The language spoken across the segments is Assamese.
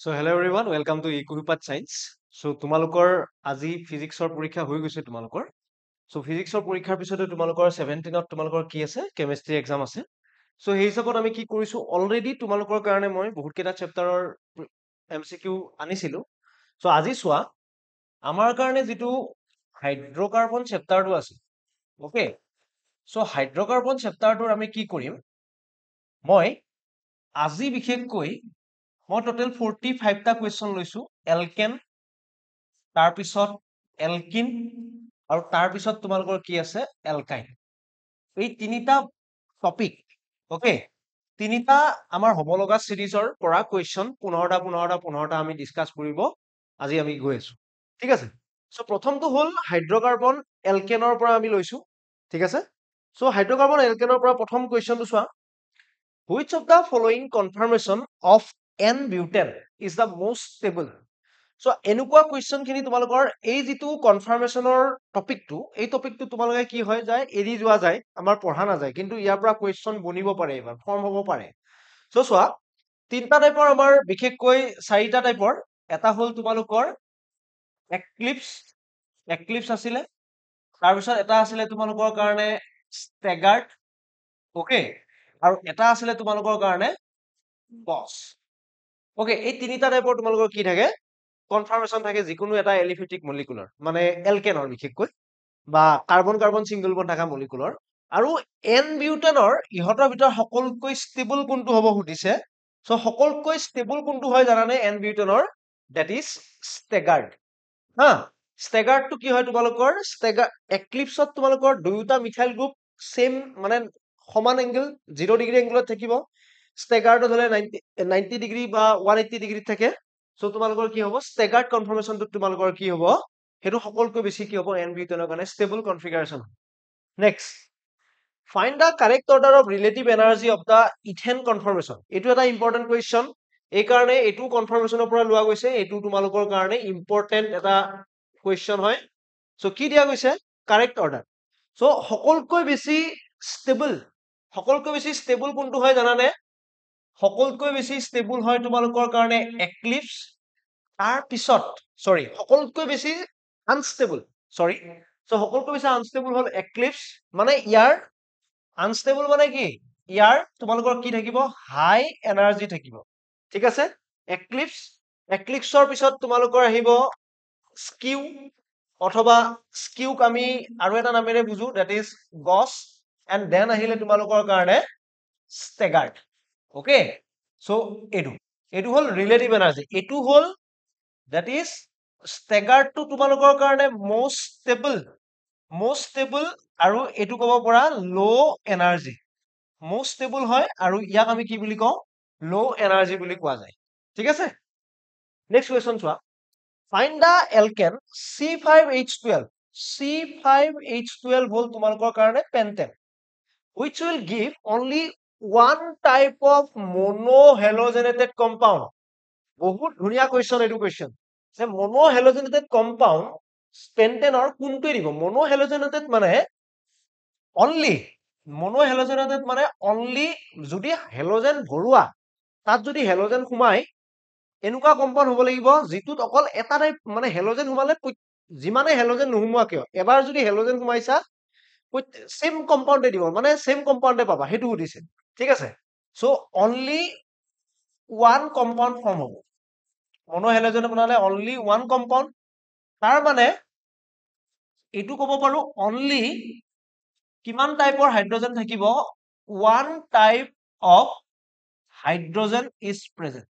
So hello everyone, welcome to Ecohupat Science. So তোমালোকৰ আজি ফিজিক্সৰ পৰীক্ষা হৈ গৈছে তোমালোকৰ। So ফিজিক্সৰ পৰীক্ষাৰ পিছতে তোমালোকৰ 17ত তোমালোকৰ কি আছে? কেমিষ্ট্ৰি এক্সাম আছে। So সেই হিচাপত আমি কি কৰিছো অলৰেডি তোমালোকৰ কাৰণে মই বহুত কেইটা চেপ্টাৰৰ MCQ আনিছিলো। So আজি চোৱা আমাৰ কাৰণে যিটো হাইড্ৰকাৰ্বন চেপ্টাৰটো আছে। ওকে। So হাইড্ৰকাৰ্বন চেপ্টাৰটোৰ আমি কি কৰিম? মই আজি বিশেষকৈ মই টোটেল 45টা কুৱেশ্যন লৈছো এলকেন তাৰপিছত এলকিন আৰু তাৰপিছত তোমালোকৰ কি আছে এলকাইন এই তিনিটা টপিক ওকে তিনিটা আমাৰ হ'ব লগা সিৰিজৰ পৰা কুৱেশ্যন 15টা আমি ডিসকাস কৰিব আজি আমি গৈ আছো ঠিক আছে সো প্ৰথমটো হ'ল হাইড্ৰকাৰ্বন এলকেনৰ পৰা আমি লৈছো ঠিক আছে সো হাইড্ৰকাৰ্বন এলকেনৰ পৰা প্ৰথম কুৱেশ্যনটো চোৱা Which of the following conformation of N-butane is the most stable? So, এনেকুৱা কুৱেশ্যন খিনি তোমালোকৰ এই যিটো কনফাৰ্মেশ্যনৰ টপিকটো এই টপিকটো তোমালোকে কি হয় যায় এৰি যোৱা যায় আমাৰ পঢ়া নাযায় কিন্তু ইয়াৰ পৰা কুৱেশ্যন বনিব পাৰে এবাৰ ফৰ্ম হ'ব পাৰে সো চোৱা তিনটা টাইপৰ আমাৰ বিশেষকৈ চাৰিটা টাইপৰ এটা হ'ল তোমালোকৰ এক্লিপছ আছিলে তাৰপিছত এটা আছিলে তোমালোকৰ কাৰণে ষ্টেগাৰ্ড ওকে আৰু এটা আছিলে তোমালোকৰ কাৰণে বস ওকে এই তিনিটা টাইপৰ তোমালোকৰ কি থাকে কনফাৰ্মেশ্যন থাকে যিকোনো এটা এলিফেটিক মলিকুলাৰ মানে এলকেনৰ বিশেষকৈ বা কাৰ্বন কাৰ্বন সিংগল বন্ড থকা মলিকুলাৰ আৰু এন বিউটেনৰ ইহঁতৰ ভিতৰত সকলোতকৈ ষ্টেবল কোনটো হ'ব সুধিছে সো সকলোতকৈ ষ্টেবল কোনটো হয় জানানে এন বিউটেনৰ দ্যাট ইজ ষ্টেগাৰ্ড হা ষ্টেগাৰ্ডটো কি হয় তোমালোকৰ এক্লিপছত তোমালোকৰ দুয়োটা মিথাইল গ্ৰুপ সেম মানে সমান এংগেল 0 ডিগ্ৰী এংগেলত থাকিব ষ্টেগাৰ্ডত হলে 90 ডিগ্ৰী বা 180 ডিগ্ৰীত থাকে সো তোমালোকৰ কি হ'ব ষ্টেগাৰ্ড কনফাৰ্মেশ্যনটো তোমালোকৰ কি হ'ব সেইটো সকলোতকৈ বেছি কি হ'ব এন বিউটেনৰ কাৰণে stable configuration next Find the correct order of relative energy of the ethane conformation. এইটো এটা ইম্পৰ্টেন্ট কুৱেশ্যন এই কাৰণে এইটো কনফাৰ্মেশ্যনৰ পৰা লোৱা গৈছে এইটো তোমালোকৰ কাৰণে ইম্পৰ্টেন্ট এটা কুৱেশ্যন হয় সো কি দিয়া গৈছে কাৰেক্ট অৰ্ডাৰ সো সকলোতকৈ বেছি ষ্টেবল কোনটো হয় জানানে সকলোতকৈ বেছি ষ্টেবল হয় তোমালোকৰ কাৰণে এক্লিপছ তাৰ পিছত সৰি সকলোতকৈ বেছি আনষ্টেবল সৰি সো সকলোতকৈ বেছি আনষ্টেবল হ'ল এক্লিপছ মানে ইয়াৰ আনষ্টেবল মানে কি ইয়াৰ তোমালোকৰ কি থাকিব হাই এনাৰ্জি থাকিব ঠিক আছে এক্লিপছৰ পিছত তোমালোকৰ আহিব স্কিউ অথবা স্কিউক আমি আৰু এটা নামেৰে বুজো দ্যাট ইজ গছ এণ্ড দেন আহিলে তোমালোকৰ কাৰণে ষ্টেগাৰ্ড ওকে সো এইটো হ'ল ৰিলেটিভ এনাৰ্জি এইটো হ'ল দ্যাট ইজ ষ্টেগাৰ্ডটো তোমালোকৰ কাৰণে most stable আৰু এইটো ক'ব পৰা লো এনাৰ্জি most stable হয় আৰু ইয়াক আমি কি বুলি কওঁ লো এনাৰ্জি বুলি কোৱা যায় ঠিক আছে নেক্সট কুৱেশ্যন চোৱা find the alkane C5H12 C5H12 হ'ল তোমালোকৰ কাৰণে pentane which will give only one type of monohalogenated compound বহুত ধুনীয়া কুৱেশ্যন এইটো কুৱেশ্যন যে monohalogenated compound পেন্টেনৰ কোনটোৱে দিব monohalogenated মানে অনলি যদি হেলোজেন ভৰোৱা তাত যদি হেলোজেন সোমাই এনেকুৱা কম্পাউণ্ড হ'ব লাগিব যিটোত অকল এটা টাইপ মানে হেলোজেন সোমালে যিমানে হেলোজেন নোসোমোৱা কিয় এবাৰ যদি হেলোজেন সোমাইছা সেম কম্পাউণ্ডে দিব মানে সেম কম্পাউণ্ডে পাবা সেইটো সুধিছে ঠিক আছে so only one compound form হ'ব মনোহেলোজেন বনালে অনলি ওৱান কম্পাউণ্ড তাৰ মানে এইটো ক'ব পাৰো অনলি কিমান টাইপৰ হাইড্ৰোজেন থাকিব one type of hydrogen is present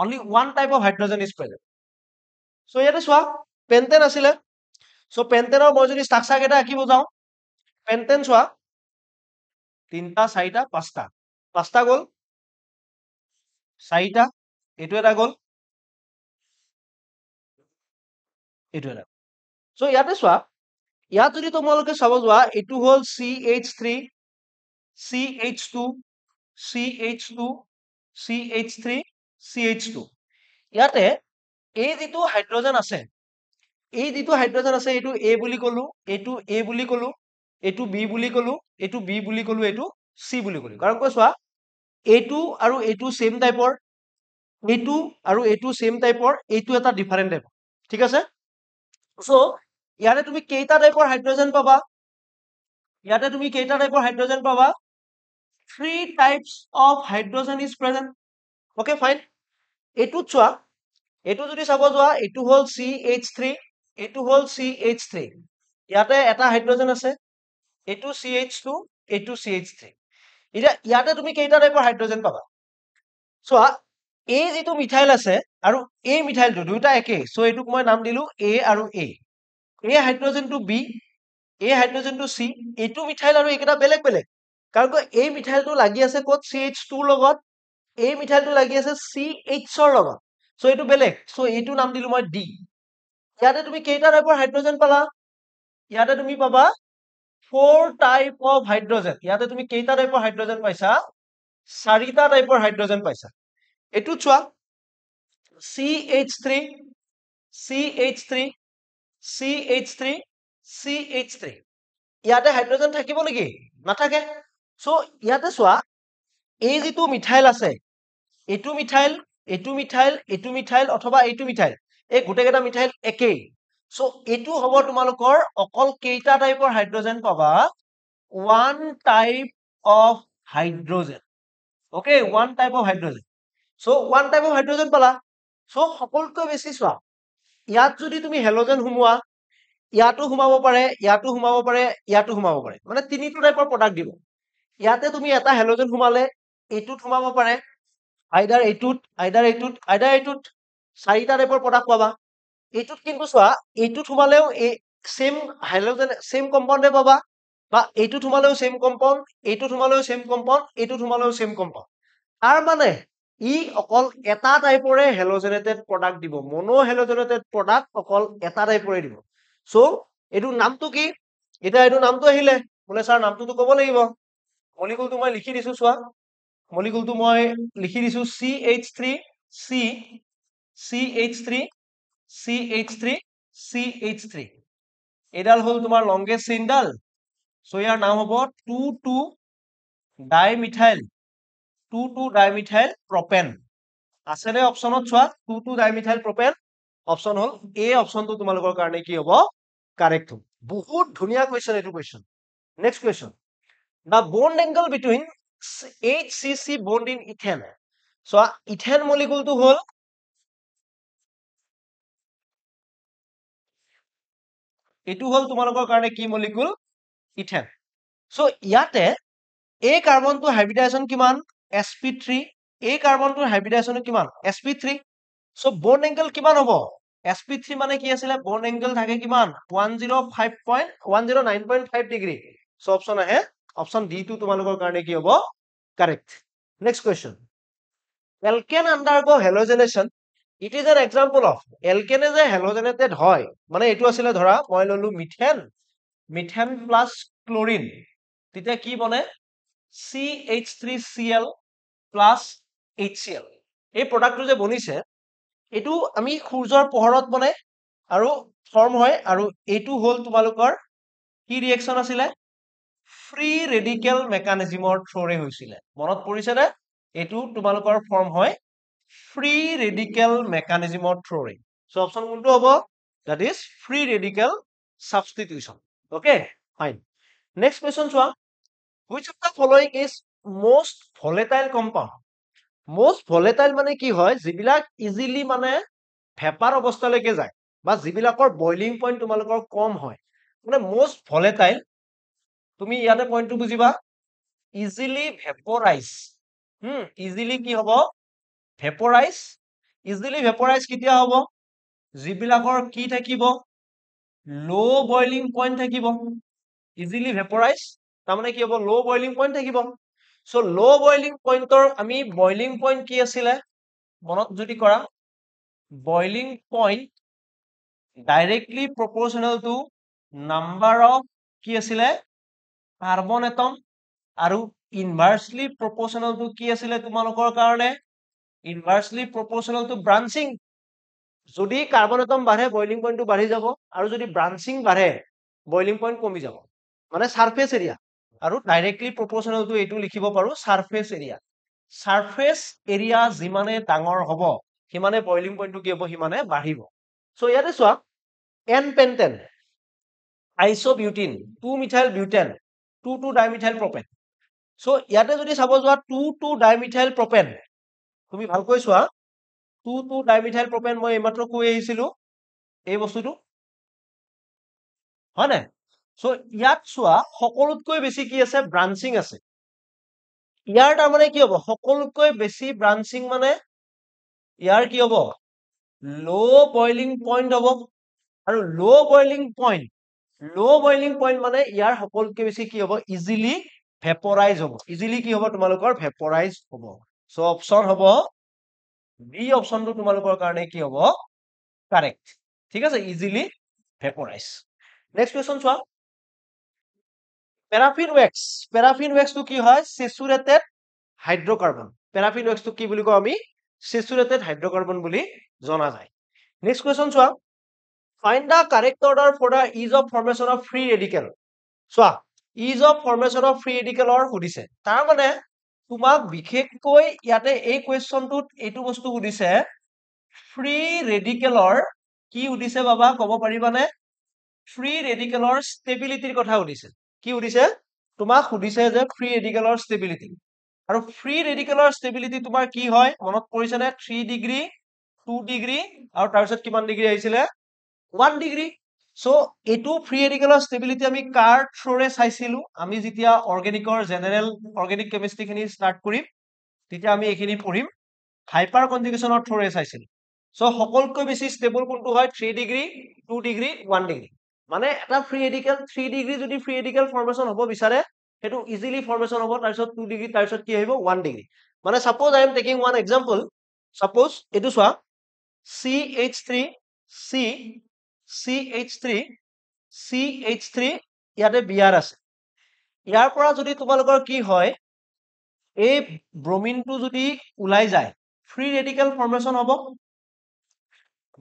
only one type of hydrogen is present so ইয়াতে চোৱা পেন্টেন আছিলে so পেন্টেনৰ মই যদি ষ্ট্ৰাকচাৰ কেইটা আঁকিব যাওঁ পেন্টেন চোৱা তিনটা চাৰিটা পাঁচটা গ'ল চাৰিটা এইটো এটা গ'ল এইটো এটা so ইয়াতে চোৱা ইয়াত যদি তোমালোকে চাব যোৱা এইটো হ'ল CH3 CH2 CH2 CH3 CH2 ইয়াতে এই যিটো হাইড্ৰোজেন আছে এইটো A বুলি কলো এইটো A বুলি কলো এইটো B বুলি কলো এইটো B বুলি কলো এইটো C বুলি কলো কাৰণ কৈ চোৱা এইটো আৰু এইটো সেম টাইপৰ এইটো আৰু এইটো সেম টাইপৰ, এইটো এটা ডিফাৰেন্ট টাইপৰ, ঠিক আছে। সো ইয়াতে তুমি কেইটা টাইপৰ হাইড্ৰোজেন পাবা, ইয়াতে তুমি কেইটা টাইপৰ হাইড্ৰোজেন পাবা, 3 types of hydrogen is present. Okay, fine. এইটো চোৱা, এইটো যদি চাব যোৱা, এইটো হল CH3, এইটো হল CH3, ইয়াতে এটা হাইড্ৰোজেন আছে, এইটো CH2, এইটো CH3। এতিয়া ইয়াতে তুমি কেইটা টাইপৰ হাইড্ৰোজেন পাবা, চোৱা এই যিটো মিথাইল আছে আৰু এই মিথাইলটো দুটা একে, সো এইটোক মই নাম দিলো A আৰু A। এই হাইড্ৰোজেনটো B, এই হাইড্ৰোজেনটো C, এইটো মিথাইল আৰু এইকেইটা বেলেগ বেলেগ, কাৰণ এই মিথাইলটো লাগি আছে ক'ত, CH2 লগত, এই মিথাইলটো লাগি আছে CH ৰ লগত, সো এইটো বেলেগ, সো এইটো নাম দিলো মই D। ইয়াতে তুমি কেইটা টাইপৰ হাইড্ৰোজেন পালা, ইয়াতে তুমি পাবা 4 টাইপ অফ হাইড্ৰোজেন, ইয়াতে তুমি কেইটা টাইপৰ হাইড্ৰোজেন পাইছা, 4টা টাইপৰ হাইড্ৰোজেন পাইছা। এইটো চোৱা CH3, CH3, CH3, CH3, ইয়াতে হাইড্ৰোজেন থাকিব নেকি, নাথাকে। সো ইয়াতে চোৱা এই যিটো মিথাইল আছে, এইটো মিথাইল, এইটো মিথাইল, এইটো মিথাইল অথবা এইটো মিথাইল, এই গোটেইকেইটা মিথাইল একেই। সো এইটো হ'ব তোমালোকৰ অকল কেইটা টাইপৰ হাইড্ৰোজেন পাবা, 1 type of hydrogen. Okay, 1 type of hydrogen. So 1 type of hydrogen পালা। সো সকলোতকৈ বেছি চোৱা, ইয়াত যদি তুমি হেলোজেন সোমোৱা, ইয়াতো সোমাব পাৰে, ইয়াতো সোমাব পাৰে, ইয়াতো সোমাব পাৰে, মানে 3টো টাইপৰ প্ৰডাক্ট দিব। ইয়াতে তুমি এটা হেলোজেন সোমালে এইটোত সোমাব পাৰে, আইদাৰ এইটোত, আইদাৰ এইটোত, আইদাৰ এইটোত, 4টা টাইপৰ প্ৰডাক্ট পাবা। এইটোত কিন্তু চোৱা, এইটোত সোমালেও সেম হাইড্ৰোজেন, সেম কম্পাউণ্ডে পাবা, বা এইটোত সোমালেও সেম কম্পাউণ্ড, এইটোত সোমালেও সেম কম্পাউণ্ড, এইটোত সোমালেও সেম কম্পাউণ্ড। তাৰ মানে ই অকল এটা টাইপৰে হেলোজেনেটেড প্ৰডাক্ট দিব, মনো হেলোজেনেটেড প্ৰডাক্ট অকল এটা টাইপৰে দিব। সো এইটো নামটো কি, এতিয়া এইটো নামটো আহিলে, বোলে ছাৰ নামটোতো ক'ব লাগিব, মলিকুলটো মই লিখি দিছো, চোৱা মলিকুলটো মই লিখি দিছো CH3, C, CH3, CH3, CH3, এইডাল হল তোমাৰ লংগেষ্ট চেইনডাল। সো ইয়াৰ নাম হ'ব 2,2 ডাইমিথাইল, 2,2 ডাইমিথাইল প্ৰপেন। আছেনে অপশ্যনত, চোৱা 2,2 ডাইমিথাইল প্ৰপেন, অপশ্যন হল এ, অপশ্যনটো তোমালোকৰ কাৰণে কি হ'ব, কাৰেক্ট হ'ব। বহুত ধুনীয়া কুৱেশ্যন এইটো question. Next question, the bond angle between HCC bond in ethane. So ethane molecule to হল, এইটো হল তোমালোকৰ কাৰণে কি মলিকুল, ইথেন। সো ইয়াতে এই কাৰ্বনটো হাইব্ৰিডাইজেশ্যন কিমান, sp3, এই কাৰ্বনটোৰ হাইব্ৰিডাইজেশ্যন কিমান, sp3। সো বন্ড এংগল কিমান হ'ব, sp3 মানে কি আছিলে, বন্ড এংগল থাকে কিমান, 109.5 ডিগ্ৰী। সো অপশ্যন আহে, অপশ্যন ডি টো তোমালোকৰ কাৰণে কি হ'ব, correct. Next question, alkane undergo halogenation, it is an example of, এলকেনে যে হেলোজেনেটেড হয়, মানে এইটো আছিলে ধৰা মই ললো মিথেন, মিথেন প্লাছ ক্লোৰিন, তেতিয়া কি বনে, CH3Cl প্লাছ HCl। এই প্ৰডাক্টটো যে বনিছে, এইটো আমি সূৰ্যৰ পোহৰত বনে আৰু ফৰ্ম হয়, আৰু এইটো হল তোমালোকৰ কি ৰিয়েকশ্যন আছিলে, ফ্ৰী ৰেডিকেল মেকানিজিমৰ থ্ৰুৰে হৈছিলে, মনত পৰিছেনে, এইটো তোমালোকৰ ফৰ্ম হয় ফ্ৰী ৰেডিকেল মেকানিজিমৰ থ্ৰুৰে। সো অপশ্যন কোনটো হ'ব, that is free radical substitution. Okay, fine. Next question চোৱা, which of the following is most volatile compound? Most volatile মানে কি হয়, যিবিলাক ইজিলি মানে ভেপাৰ অৱস্থালৈকে যায়, বা যিবিলাকৰ বইলিং পইণ্ট তোমালোকৰ কম হয়, মানে most volatile, তুমি ইয়াতে পইণ্টটো বুজিবা, ইজিলি ভেপৰাইজ, ইজিলি কি হ'ব, ভেপৰাইজ, ইজিলি ভেপৰাইজ কেতিয়া হ'ব, যিবিলাকৰ কি থাকিব, লো বইলিং পইণ্ট থাকিব, ইজিলি ভেপৰাইজ তাৰমানে কি হ'ব, লো বইলিং পইণ্ট থাকিব। সো লো বইলিং পইণ্টৰ আমি বইলিং পইণ্ট কি আছিলে, মনত যদি কৰা, boiling point directly proportional to number of কি আছিলে, কাৰ্বন এটম, আৰু ইনভাৰ্সলি প্ৰপৰ্চনেল টু কি আছিলে তোমালোকৰ কাৰণে, ইনভাৰ্সলি প্ৰপৰ্চনেল টু ব্ৰাঞ্চিং। যদি কাৰ্বন এটম বাঢ়ে বইলিং পইণ্টটো বাঢ়ি যাব, আৰু যদি ব্ৰাঞ্চিং বাঢ়ে বইলিং পইণ্ট কমি যাব, মানে সাৰফেস এৰিয়া, আৰু ডাইৰেক্টলি প্ৰপৰ্চনেল টু এইটো লিখিব পাৰো সাৰফেস এৰিয়া। সাৰফেস এৰিয়া যিমানে ডাঙৰ হ'ব সিমানে বইলিং পইণ্টটো কি হ'ব সিমানে বাঢ়িব সো ইয়াতে চোৱা N pentane isobutane 2 methyl butane 2,2-ডাইমিথাইল প্ৰপেন সো ইয়াতে যদি চাব যোৱা 2,2-ডাইমিথাইল প্ৰপেন তুমি ভালকৈ চোৱা 2,2-ডাইমিথাইল প্ৰপেন মই এইমাত্ৰ কৈ আহিছিলো এই বস্তুটো হয় নাই সো ইয়াত চোৱা সকলোতকৈ বেছি কি আছে ব্ৰাঞ্চিং আছে ইয়াৰ তাৰমানে কি হ'ব সকলোতকৈ বেছি ব্ৰাঞ্চিং মানে ইয়াৰ কি হ'ব লো বইলিং পইণ্ট হ'ব আৰু লো বইলিং পইণ্ট মানে ইয়াৰ সকলোতকৈ বেছি কি হ'ব ইজিলি ভেপৰাইজ হ'ব ইজিলি কি হ'ব তোমালোকৰ ভেপৰাইজ হ'ব সো অপচন হ'ব বি অপচনটো তোমালোকৰ কাৰণে কি হ'ব কাৰেক্ট ঠিক আছে ইজিলি ভেপৰাইজ নেক্সট কোৱেশ্চন চোৱা পেৰাফিন ৱেক্সটো কি হয় স্যাচুৰেটেড হাইড্ৰকাৰ্বন পেৰাফিন ৱেক্সটো কি বুলি কওঁ আমি স্যাচুৰেটেড হাইড্ৰকাৰ্বন বুলি জনা যায় নেক্সট কোৱেশ্চন চোৱা find the correct order for the ease of formation of free radical চোৱা ease of formation of free ৰেডিকেলৰ সুধিছে তাৰ মানে তোমাক বিশেষকৈ ইয়াতে এই কোৱেশ্চনটোত এইটো বস্তু সুধিছে ফ্ৰী ৰেডিকেলৰ কি সুধিছে বাবা ক'ব পাৰিবানে ফ্ৰী ৰেডিকেলৰ ষ্টেবিলিটিৰ কথা সুধিছে কি সুধিছে তোমাক সুধিছে যে ফ্ৰী ৰেডিকেলৰ ষ্টেবিলিটি আৰু ফ্ৰী ৰেডিকেলৰ ষ্টেবিলিটি তোমাৰ কি হয় মনত পৰিছে নে 3 ডিগ্ৰী 2 ডিগ্ৰী আৰু তাৰপিছত কিমান ডিগ্ৰী আহিছিলে 1 ডিগ্ৰী সো এটো ফ্ৰী ৰেডিকেলৰ ষ্টেবিলিটি আমি কাৰ থ্ৰুৰে চাইছিলো আমি যেতিয়া অৰ্গেনিকৰ জেনাৰেল অৰ্গেনিক কেমিষ্ট্ৰি খিনি ষ্টাৰ্ট কৰিম তেতিয়া আমি এইখিনি পঢ়িম হাইপাৰ কনজুগেশ্যনৰ থ্ৰুৰে চাইছিলো সো সকলোতকৈ বেছি ষ্টেবল কোনটো হয় 3 ডিগ্ৰী 2 ডিগ্ৰী 1 ডিগ্ৰী মানে এটা ফ্ৰী ৰেডিকেল 3 ডিগ্ৰী যদি ফ্ৰী ৰেডিকেল ফৰ্মেশন হ'ব বিচাৰে হেতু ইজিলি ফৰ্মেশন হ'ব তাৰপিছত 2 ডিগ্ৰী তাৰপিছত কি আহিব 1 ডিগ্ৰী মানে suppose I am taking one example suppose এটো চোৱা CH3 ইয়াতে বিয়াৰ আছে ইয়াৰ পৰা যদি তোমালোকৰ কি হয় এই ব্ৰোমিনটো যদি ওলাই যায় ফ্ৰী ৰেডিকেল ফৰ্মেশন হ'ব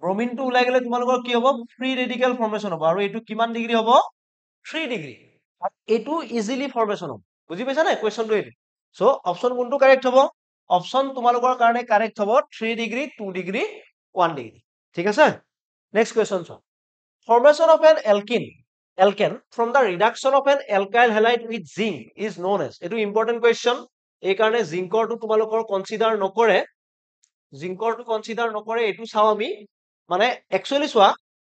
ব্ৰোমিনটো ওলাই গলে তোমালোকৰ কি হ'ব ফ্ৰী ৰেডিকেল ফৰ্মেশন হ'ব আৰু এটো কিমান ডিগ্ৰী হ'ব 3 ডিগ্ৰী এটো ইজিলি ফৰ্মেশন হ'ব বুজি পাইছা না কোৱেশ্চনটো এটো সো অপচন কোনটো কাৰেক্ট হ'ব অপচন তোমালোকৰ কাৰণে কাৰেক্ট হ'ব 3 ডিগ্ৰী 2 ডিগ্ৰী 1 ডিগ্ৰী ঠিক আছে নেক্সট কোৱেশ্চন চোৱা formation of an alkane from the reduction of an alkyl halide with zinc is known as etu important question ei karone zincor to tumalokor consider nokore etu sao ami mane actually soa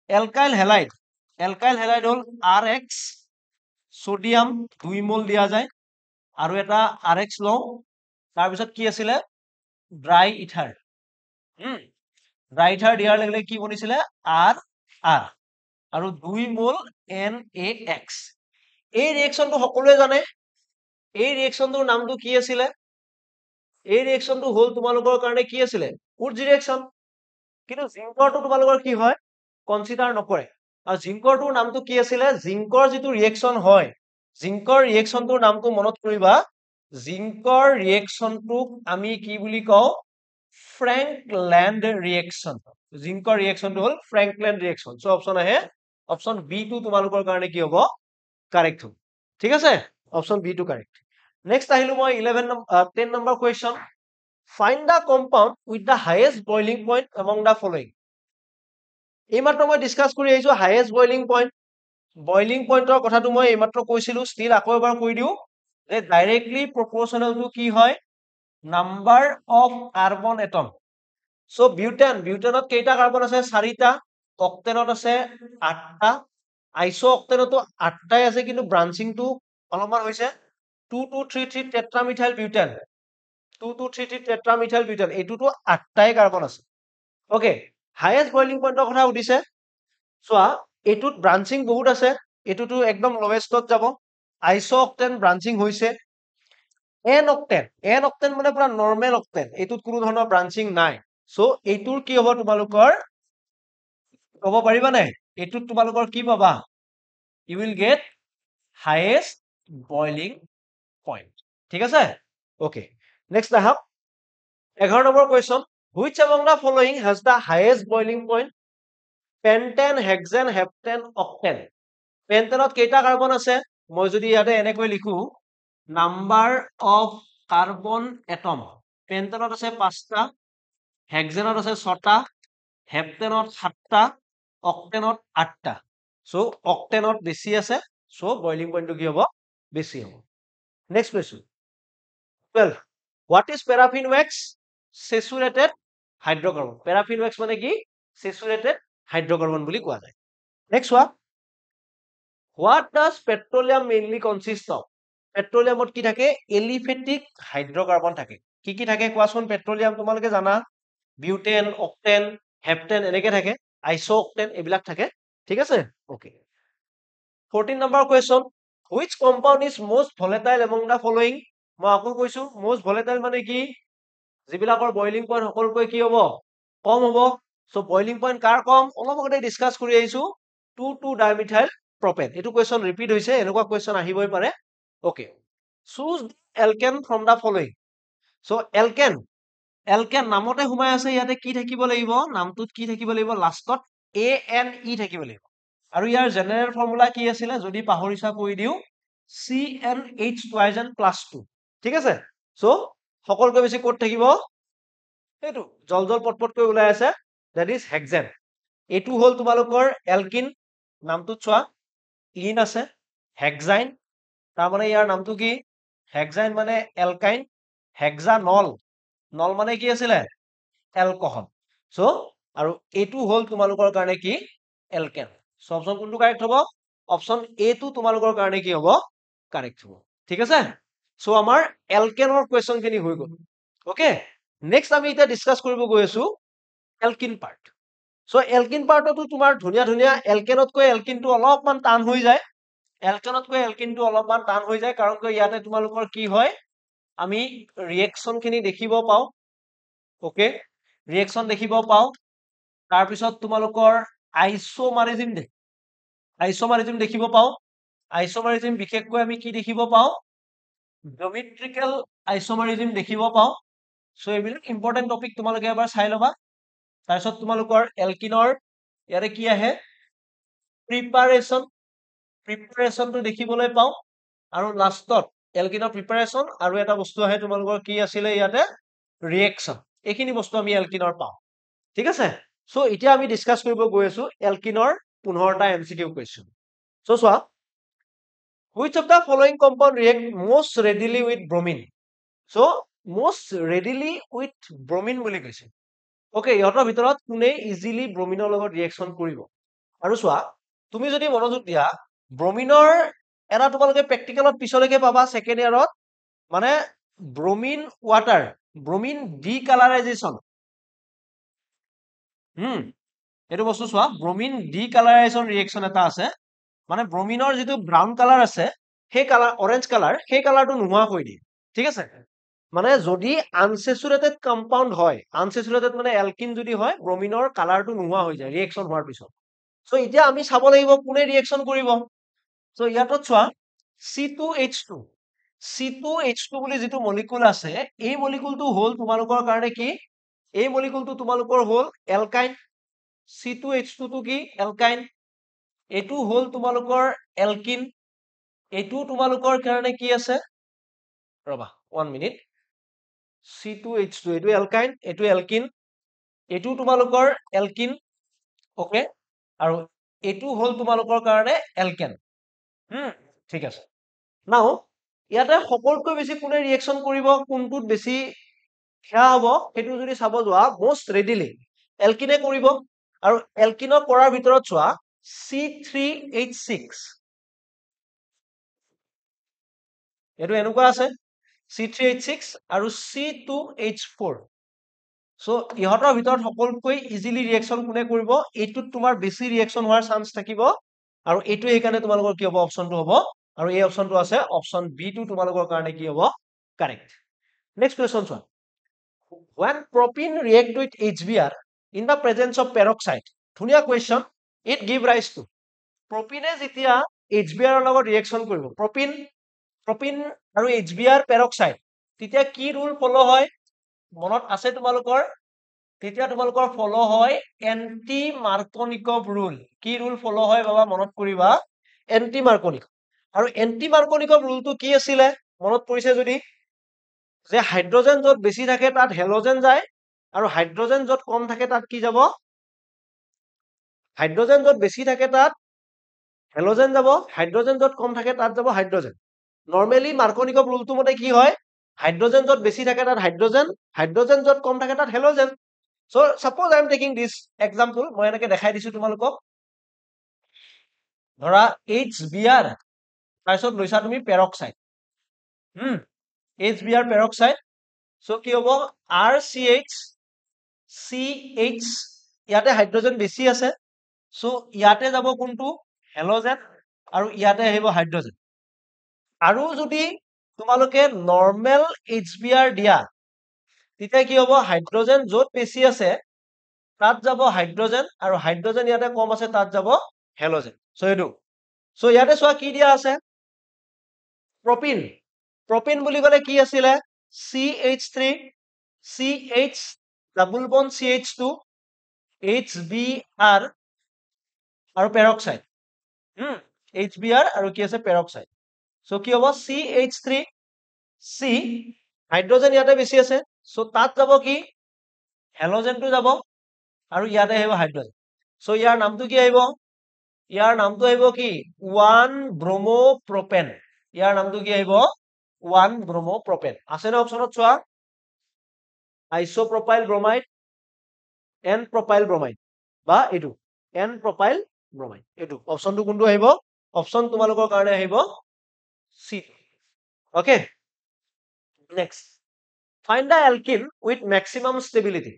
alkyl halide hol rx sodium 2 mol dia jay aru eta rx lo tar bisot ki asile dry ether diar lagle ki bonisile r আৰু 2 মোল NaX এই ৰিঅ্যাকশনটো সকলোৱে জানে এই ৰিঅ্যাকশনটোৰ নামটো কি আছিল এই ৰিঅ্যাকশনটো হল তোমালোকৰ কাৰণে কি আছিল উডজ ৰিঅ্যাকশন কিন্তু জিংকৰটো তোমালোকৰ কি হয় কনসিডাৰ নকৰে আৰু জিংকৰটোৰ নামটো কি আছিল জিংকৰ যেটো ৰিঅ্যাকশন হয় জিংকৰ ৰিঅ্যাকশনটোৰ নামটো মনত কৰিবা জিংকৰ ৰিঅ্যাকশনটোক আমি কি বুলি কওঁ ফ্ৰেঙ্কল্যান্ড ৰিঅ্যাকশন জিংকৰ ৰিঅ্যাকশনটো হল ফ্ৰেঙ্কল্যান্ড ৰিঅ্যাকশন সো অপচন আহে অপচন বি টু তোমালোকৰ কাৰণে কি হ'ব কাৰেক্ট হ'ব ঠিক আছে option B two correct next আহিলো মই 10 নম্বৰ question find the compound with the highest boiling point among the following এইমাত্ৰ মই ডিসকাস কৰি আহিছো হাইয়েস্ট বইলিং পইণ্টৰ কথাটো মই এইমাত্ৰ কৈছিলো ষ্টিল আকৌ এবাৰ কৈ দিও যে ডাইৰেক্টলি প্ৰপোৰ্শনেল টু কি হয় number of carbon atom so বিউটেনত কেইটা কাৰ্বন আছে 4টা অক্টেনত আছে 8টা আইসো অক্টেনতো 8টাই আছে কিন্তু ব্ৰাঞ্চিংটো অলপমান হৈছে 2233 টেট্ৰামিথাইল বিউটেন 2233 টেট্ৰামিথাইল বিউটেন এটোটো 8টাই কাৰ্বন আছে ওকে হাইয়েস্ট বইলিং পইণ্টৰ কথা উঠিছে সোয়া এটোত ব্ৰাঞ্চিং বহুত আছে এটোটো একদম লোৱেষ্টত যাব আইসো অক্টেন ব্ৰাঞ্চিং হৈছে এন অক্টেন মানে পুৰা নৰমাল অক্টেন এটোত কোনো ধৰণৰ ব্ৰাঞ্চিং নাই সো এইটোৰ কি হ'ব তোমালোকৰ ক'ব পাৰিবা নাই এটোত তোমালোকৰ কি পাবা you will get highest boiling point ঠিক আছে okay next I have 11 number question which among the following has the highest boiling point pentane hexane heptane octane pentanot কেইটা কাৰ্বন আছে মই যদি ইয়াতে এনেকৈ লিখো number of carbon atom পেন্টেনত আছে 5টা, হেক্সেনত আছে 6টা, হেপ্টেনত 7টা, অক্টেনত 8টা। সো অক্টেনত বেছি আছে, সো বইলিং পইণ্টটো কি হ'ব বেছি হ'ব। Next question 12, what is paraffin wax? Saturated hydrocarbon. Paraffin wax মানে কি? চেচুৰেটেড হাইড্ৰকাৰ্বন বুলি কোৱা যায়। নেক্সট চোৱা, what does petroleum mainly consist of? পেট্ৰলিয়ামত কি থাকে? এলিফেটিক হাইড্ৰকাৰ্বন থাকে। কি থাকে কোৱাচোন? পেট্ৰলিয়াম তোমালোকে জানা, বিউটেন, অক্টেন, হেপ্টেন এনেকে থাকে, আইসো অক্টেন এইবিলাক থাকে, ঠিক আছে? Okay. 14 number question, which compound is most volatile among the following? মই আকৌ কৈছো, most volatile মানে কি? যিবিলাকৰ বইলিং পইণ্ট সকলোকৈ কি হ'ব? কম হ'ব। সো বইলিং পইণ্ট কাৰ কম? অলপ আগতে ডিছকাছ কৰি আহিছো, 2,2-ডাইমিথাইল প্ৰপেন। এইটো কুৱেশ্যন ৰিপিট হৈছে, এনেকুৱা কুৱেশ্যন আহিবই পাৰে। Okay, choose এলকেন from the following. So এলকেন নামতে সোমাই আছে, ইয়াতে কি থাকিব লাগিব? নামটোত কি থাকিব লাগিব? লাষ্টত ANE থাকিব লাগিব। আৰু ইয়াৰ জেনেৰেল ফৰ্মুলা কি আছিলে? যদি পাহৰিছা কৈ দিওঁ, CnH2n+2, ঠিক আছে? সো সকলোকৈ বেছি ক'ত থাকিব? এইটো জল পটকৈ ওলাই আছে, that is হেক্সেন। এইটো হ'ল তোমালোকৰ এলকিন, নামটোত চোৱা ইন আছে, হেক্সাইন, তাৰমানে ইয়াৰ নামটো কি? হেক্সাইন মানে এলকাইন, হেক্সানল, নল মানে কি আছিলে? এলকহল। সো আৰু এইটো হ'ল তোমালোকৰ কাৰণে কি? এলকেন। সো অপশ্যন কোনটো কাৰেক্ট হ'ব? অপশ্যন এ টো তোমালোকৰ কাৰণে কি হ'ব? কাৰেক্ট হ'ব, ঠিক আছে? সো আমাৰ এলকেনৰ কুৱেশ্যন খিনি হৈ গ'ল। ওকে, নেক্সট আমি এতিয়া ডিছকাছ কৰিব গৈ আছো এলকিন পাৰ্ট। সো এলকিন পাৰ্টতো তোমাৰ ধুনীয়া ধুনীয়া, এলকেনতকৈ এলকিনটো অলপমান টান হৈ যায়, এলকেনতকৈ এলকিনটো অলপমান টান হৈ যায়, কাৰণ ইয়াতে তোমালোকৰ কি হয়? আমি ৰিয়েকশ্যন খিনি দেখিব পাওঁ। ওকে, ৰিয়েকশ্যন দেখিব পাওঁ, তাৰপিছত তোমালোকৰ আইসোমাৰিজিম দেখিব পাওঁ। আইসোমাৰিজিম বিশেষকৈ আমি কি দেখিব পাওঁ? জিঅমেট্ৰিকেল আইসোমাৰিজিম দেখিব পাওঁ। সো এইবিলাক ইম্পৰ্টেণ্ট টপিক, তোমালোকে এবাৰ চাই ল'বা। তাৰপিছত তোমালোকৰ এলকিনৰ ইয়াতে কি আহে? প্ৰিপাৰেশ্যনটো দেখিবলৈ পাওঁ, আৰু লাষ্টত এলকিনৰ প্ৰিপাৰেশ্যন আৰু এটা বস্তু আহে তোমালোকৰ কি আছিলে ইয়াতে? ৰিয়েকশ্যন। এইখিনি বস্তু আমি এলকিনৰ পাওঁ, ঠিক আছে? সো এতিয়া আমি ডিছকাছ কৰিব গৈ আছো এলকিনৰ 15টা MCQ কুৱেশ্যন। সো চোৱা, which of the following compound react most readily with bromine? So most readily with bromine বুলি কৈছে। ওকে, ইহঁতৰ ভিতৰত কোনে ইজিলি ব্ৰমিনৰ লগত ৰিয়েকশ্যন কৰিব? আৰু চোৱা, তুমি যদি মনোযোগ দিয়া, ব্ৰমিনৰ এটা তোমালোকে প্ৰেক্টিকেলত পিছলৈকে পাবা ছেকেণ্ড ইয়াৰত, মানে ব্ৰমিন ৱাটাৰ, ব্ৰমিন ডিকালাৰাইজেশ্যন। এইটো বস্তু চোৱা, ব্ৰমিন ডিকালাৰাইজেশ্যন ৰিয়েকশ্যন এটা আছে, মানে ব্ৰমিনৰ যিটো ব্ৰাউন কালাৰ আছে, সেই কালাৰ, অৰেঞ্জ কালাৰ, সেই কালাৰটো নোহোৱা কৰি দিয়ে, ঠিক আছে? মানে যদি আনচেচুৰেটেড কম্পাউণ্ড হয়, আনচেচুৰেটেড মানে এলকিন যদি হয়, ব্ৰমিনৰ কালাৰটো নোহোৱা হৈ যায় ৰিয়েকশ্যন হোৱাৰ পিছত। সো এতিয়া আমি চাব লাগিব কোনে ৰিয়েকশ্যন কৰিব। সো ইয়াত চোৱা, C2H2 বুলি যিটো মলিকুল আছে, এই মলিকুলটো হ'ল তোমালোকৰ কাৰণে কি? এই মলিকুলটো তোমালোকৰ হ'ল এলকাইন। C2H2 টো কি? এলকাইন। এইটো হ'ল তোমালোকৰ এলকিন, এইটো তোমালোকৰ কাৰণে কি আছে? ৰবা 1 মিনিট। C2H2 এইটো এলকাইন, এইটো এলকিন, এইটো তোমালোকৰ এলকিন। ওকে, আৰু এইটো হ'ল তোমালোকৰ কাৰণে এলকেন। ঠিক আছে। নাও ইয়াতে সকলোতকৈ বেছি কোনে ৰিয়েকশ্যন কৰিব, কোনটোত বেছি সেয়া হ'ব, সেইটো যদি চাব যোৱা, most readily এলকিনে কৰিব। আৰু এলকিনক কৰাৰ ভিতৰত চোৱা, C3H6 এইটো এনেকুৱা আছে, C3H6 আৰু C2H4। সো ইহঁতৰ ভিতৰত সকলোতকৈ ইজিলি ৰিয়েকশ্যন কোনে কৰিব? এইটোত তোমাৰ বেছি ৰিয়েকশ্যন হোৱাৰ চান্স থাকিব, আৰু এইটো সেইকাৰণে তোমালোকৰ কি হ'ব? অপশ্যনটো হ'ব, আৰু এই অপশ্যনটো আছে, অপশ্যন বি টো তোমালোকৰ কাৰণে কি হ'ব? কাৰেক্ট। নেক্সট কুৱেশ্যন চোৱা, when propene react with HBr in the presence of peroxide, ধুনীয়া question, it give rise to, প্ৰপিনে যেতিয়া HBr ৰ লগত ৰিয়েকশ্যন কৰিব, প্ৰপিন আৰু HBr পেৰক্সাইড, তেতিয়া কি ৰুল ফলো হয়? মনত আছে তোমালোকৰ? তেতিয়া তোমালোকৰ ফলো হয় এন্টি মাৰ্কনিকভ ৰুল। কি ৰুল ফলো হয় বাবা? মনত কৰিবা, এন্টি মাৰ্কনিকভ। আৰু এন্টি মাৰ্কনিকভ ৰুলটো কি আছিলে? মনত পৰিছে যদি যে হাইড্ৰজেন য'ত বেছি থাকে তাত হেলোজেন যায় আৰু হাইড্ৰজেন য'ত কম থাকে তাত কি যাব হাইড্ৰজেন য'ত বেছি থাকে তাত হেলোজেন যাব হাইড্ৰজেন য'ত কম থাকে তাত যাব হাইড্ৰজেন নৰ্মেলি মাৰ্কনিকভ ৰুলটো মতে কি হয় হাইড্ৰজেন য'ত বেছি থাকে তাত হাইড্ৰজেন হাইড্ৰজেন য'ত কম থাকে তাত halogen so suppose I am taking this example মই এনেকে দেখাই দিছো তোমালোকক ধৰা HBr তাৰপিছত লৈছা তুমি পেৰক্সাইড HBr পেৰক্সাইড so কি হ'ব RCH CH ইয়াতে হাইড্ৰজেন বেছি আছে so ইয়াতে যাব কোনটো হেলোজেন আৰু ইয়াতে আহিব হাইড্ৰজেন আৰু যদি তোমালোকে নৰ্মেল HBr দিয়া তেতিয়া কি হ'ব হাইড্ৰজেন য'ত বেছি আছে তাত যাব হাইড্ৰজেন আৰু হাইড্ৰজেন ইয়াতে কম আছে তাত যাব হেলোজেন so এটো so ইয়াতে চোৱা কি দিয়া আছে প্ৰপিন প্ৰপিন বুলি ক'লে কি আছিলে CH3 CH double bond CH2 HBr আৰু পেৰক্সাইড HBr আৰু কি আছে পেৰক্সাইড so কি হ'ব CH3 C হাইড্ৰজেন ইয়াতে বেছি আছে so তাত যাব কি হেলোজেনটো যাব আৰু ইয়াতে আহিব হাইড্ৰজেন so ইয়াৰ নামটো কি আহিব ইয়াৰ নামটো আহিব কি 1 ব্ৰমোপ্ৰপেন ইয়াৰ নামটো কি আহিব 1 ব্ৰমোপ্ৰপেন আছে না অপচনত চোৱা আইসোপ্ৰপাইল ব্ৰমাইড এন প্ৰপাইল ব্ৰমাইড বা এটো এন প্ৰপাইল ব্ৰমাইড এটো অপচনটো কোনটো আহিব অপচন তোমালোকৰ কাৰণে আহিব C okay next find the alkene with maximum stability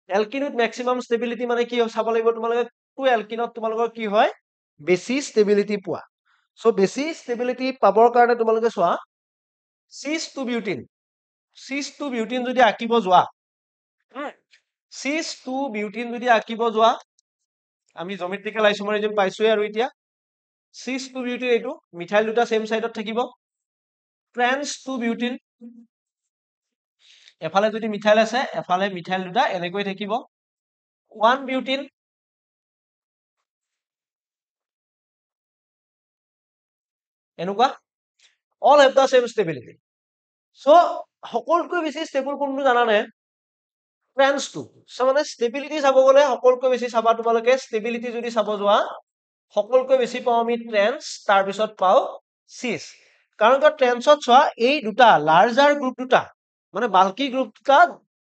alkene with maximum stability মানে কি চাব লাগিব তোমালোকে টু এলকিনত তোমালোকৰ কি হয় বেছি স্টেবিলিটি পোৱা সো বেছি স্টেবিলিটি পাবৰ কাৰণে তোমালোকে চোৱা cis to butyne যদি আঁকিব যোৱা cis to butyne যদি আঁকিব যোৱা আমি জমেট্ৰিকেল আইসোমাৰিজম পাইছোৱে আৰু এতিয়া cis to butyne এইটো মিথাইল দুটা সেম সাইডত থাকিব trans to butyne এফালে যদি মিথাইল আছে এফালে মিথাইল দুটা এনেকৈ থাকিব 1 butyne এনেকুৱা all have the same stability so সকলকৈ বেছি স্টেবল কোনটো জানানে trans to so মানে স্টেবিলিটি চাব গলে সকলকৈ বেছি চাবা তোমালোকে স্টেবিলিটি যদি চাব যোৱা সকলকৈ বেছি পাও আমি ট্ৰেন্স তাৰ পিছত পাও cis কাৰণ ক ট্ৰেন্সত চোৱা এই দুটা লাৰ্জাৰ গ্ৰুপ দুটা মানে বাল্কি গ্ৰুপ দুটা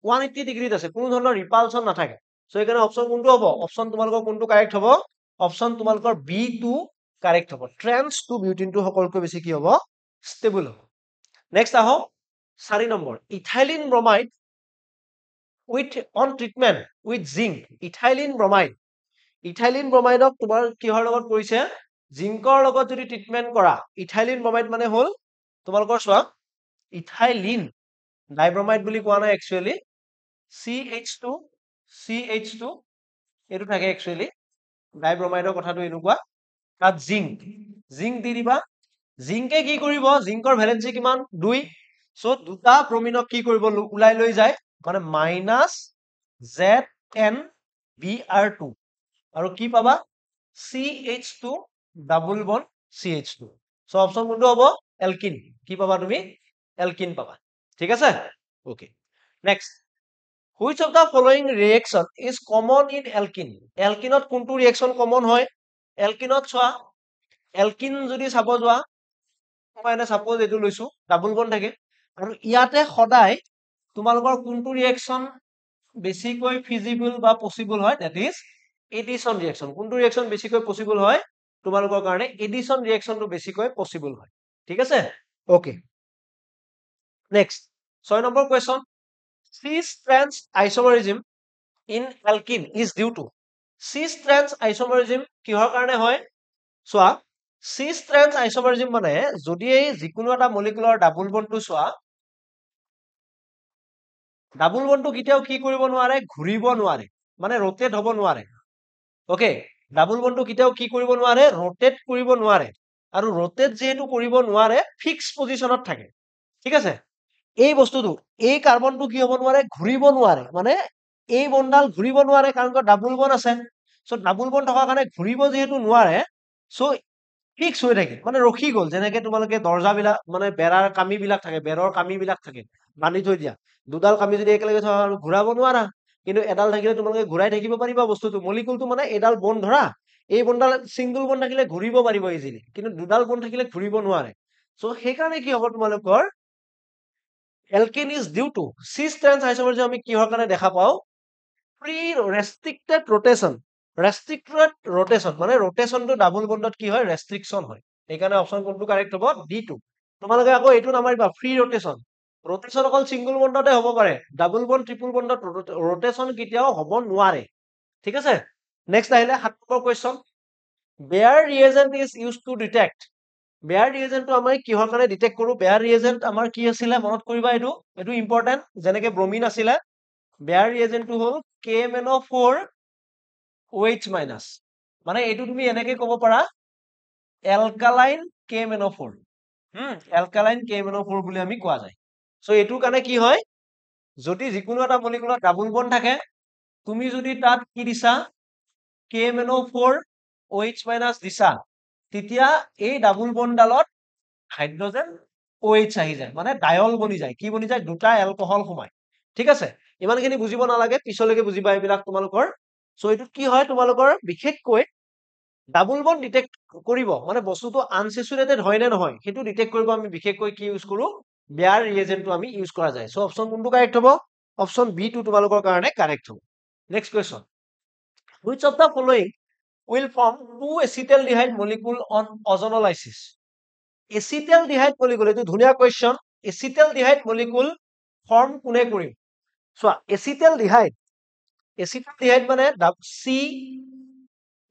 180 ডিগ্ৰীত আছে কোনো ধৰণৰ ৰিপালছন নাথাকে সো এখানে অপচন কোনটো হ'ব অপচন তোমালোকৰ কোনটো কাৰেক্ট হ'ব অপচন তোমালোকৰ B2 কাৰেক্ট হ'ব ট্ৰেন্স টু বিউটিন টু সকলকৈ বেছি কি হ'ব স্টেবল হ'ব নেক্সট আহো 4 নম্বৰ ethylene bromide with on treatment with zinc ethylene ব্ৰমাইডক তোমাৰ কিহৰ লগত কৰিছে জিংকৰ লগত যদি ট্ৰিটমেন্ট কৰা ইথাইলিন ব্ৰমাইড মানে হল তোমালোকৰ চোৱা ইথাইলিন ডাইব্ৰমাইড বুলি কোৱা নাই একচুয়ালি CH2 এটো থাকে একচুয়ালি ডাইব্ৰমাইডৰ কথাটো এনেকুৱা তাত জিংক দি দিবা জিংকে কি কৰিব জিংকৰ ভ্যালেন্সি কিমান 2 সো দুটা ব্ৰমিনক কি কৰিব উলাই লৈ যায় মানে -ZnBr2 আৰু কি পাবা CH2 double bond CH2 so option কোনটো হ'ব এলকিন কি পাবা তুমি এলকিন পাবা ঠিক আছে okay next which of the following reaction is common in alkene alkinot কোনটো ৰিঅ্যাকশন কমন হয় alkinot চোৱা alkene যদি চাব যোৱা মানে সাপোজ এটো লৈছো ডাবল বন্ড থাকে আৰু ইয়াতে সদায় তোমালোকৰ কোনটো ৰিঅ্যাকশন বেছিকৈ ফিজিবল বা পসিবল হয় দ্যাট ইজ এডিশন ৰিঅ্যাকশন কোনটো ৰিঅ্যাকশন বেছিকৈ পসিবল হয় তোমালোকৰ কাৰণে এডিশন ৰিঅ্যাকশনটো বেছিকৈ পসিবল হয় ঠিক আছে okay next 6 number question cis trans isomerism in alkene is due to cis trans isomerism কিহৰ কাৰণে হয় চোৱা cis trans isomerism মানে যদি এই যিকোনো এটা মলিকুলাৰ ডাবল বন্ডটো চোৱা ডাবল বন্ডটো কিটাও কি কৰিব নোৱাৰে ঘুৰিব নোৱাৰে মানে rotate হ'ব নোৱাৰে ওকে ডাবল বন্ডটো কিটাও কি কৰিব নোৱাৰে rotate কৰিব নোৱাৰে আৰু rotate যেহেতু কৰিব নোৱাৰে ফিক্স পজিশনত থাকে ঠিক আছে এই বস্তুটো এই কাৰ্বনটো কি হ'ব নোৱাৰে ঘুৰিব নোৱাৰে মানে এই বন্ডাল ঘুৰিব নোৱাৰে কাৰণ ডাবল বন্ড আছে সো ডাবল বন্ড থকাৰ কাৰণে ঘুৰিব যেহেতু নোৱাৰে সো ফিক্স হৈ থাকে মানে ৰখি গ'ল যেনেকে তোমালোকে দৰ্জাবিলাক মানে বেৰাৰ কামিবিলাক থাকে বেৰৰ কামিবিলাক থাকে বান্ধি থৈ দিয়া দুডাল কামি যদি একেলগে থোৱা আৰু ঘূৰাব নোৱাৰা কিন্তু এডাল থাকিলে তোমালোকে ঘূৰাই থাকিব পাৰিবা বস্তুটো মলিকুলটো মানে এডাল বন ধৰা এই বনডাল ছিংগল বন থাকিলে ঘূৰিব পাৰিব ইজিলি কিন্তু দুডাল বন থাকিলে ঘূৰিব নোৱাৰে চ' সেইকাৰণে কি হ'ব তোমালোকৰ alkene is due to cis trans isomerism আমি কিহৰ কাৰণে দেখা পাওঁ প্ৰি ৰেষ্ট্ৰিক্টেড ৰোটেশন ৰেষ্ট্ৰিক্টেড ৰোটেশন মানে ৰোটেশনটো ডাবল বন্ডত কি হয় ৰেষ্ট্ৰিকশন হয় সেইকাৰণে অপশন কোনটো কাৰেক্ট হ'ব ডি টু তোমালোকে আকৌ এইটো নামাৰিবা ফ্ৰী ৰোটেশন ৰোটেশন অকল ছিংগল বন্ডতে হ'ব পাৰে ডাবল বন্ড ট্ৰিপল বন্ডত ৰোটেশন কেতিয়াও হ'ব নোৱাৰে ঠিক আছে নেক্সট আহিলে 7 নম্বৰ কোৱেশ্চন বেয়াৰ ৰিএজেন্ট ইজ ইউজড টু ডিটেক্ট বেয়াৰ ৰিএজেন্টটো আমি কিহৰ কাৰণে ডিটেক্ট কৰো বেয়াৰ ৰিএজেন্ট আমাৰ কি আছিলে মনত কৰিবা এইটো ইম্পৰ্টেন্ট যেনেকে ব্ৰমিন আছিলে বেয়াৰ ৰিএজেন্টটো হ'ল KMnO4 OH মাইনাছ মানে এইটো তুমি এনেকে ক'ব পাৰা এলকালাইন KMnO4 এলকালাইন KMnO4 বুলি আমি কোৱা যায় সো এইটোৰ কাৰণে কি হয় যদি যিকোনো এটা মলিকুলত ডাবল বন্ড থাকে তুমি যদি তাত কি দিছা KMnO4 OH মাইনাছ দিছা তেতিয়া এই ডাবল বন্ডডালত হাইড্ৰোজেন OH আহি যায় মানে ডায়ল বনি যায় কি বনি যায় দুটা এলকহল সোমায় ঠিক আছে ইমানখিনি বুজিব নালাগে পিছলৈকে বুজিবা এইবিলাক তোমালোকৰ সো এইটো কি হয় তোমালোকৰ বিশেষকৈ ডাবল বন্ড ডিটেক্ট কৰিব মানে বস্তুটো আনসেচুৰেটেড হয় নে নহয় সেইটো ডিটেক্ট কৰিব আমি বিশেষকৈ কি ইউজ কৰো বেয়াৰ ৰিএজেন্টটো আমি ইউজ কৰা যায় সো অপশন কোনটো কাৰেক্ট হ'ব অপশন বি টো তোমালোকৰ কাৰণে কাৰেক্ট হ'ব next question which of the following will form two acetaldehyde molecule on ozonolysis acetaldehyde molecule এইটো ধুনীয়া কোৱেশ্চন acetaldehyde molecule ফৰ্ম কোনে কৰিম চোৱা acetaldehyde মানে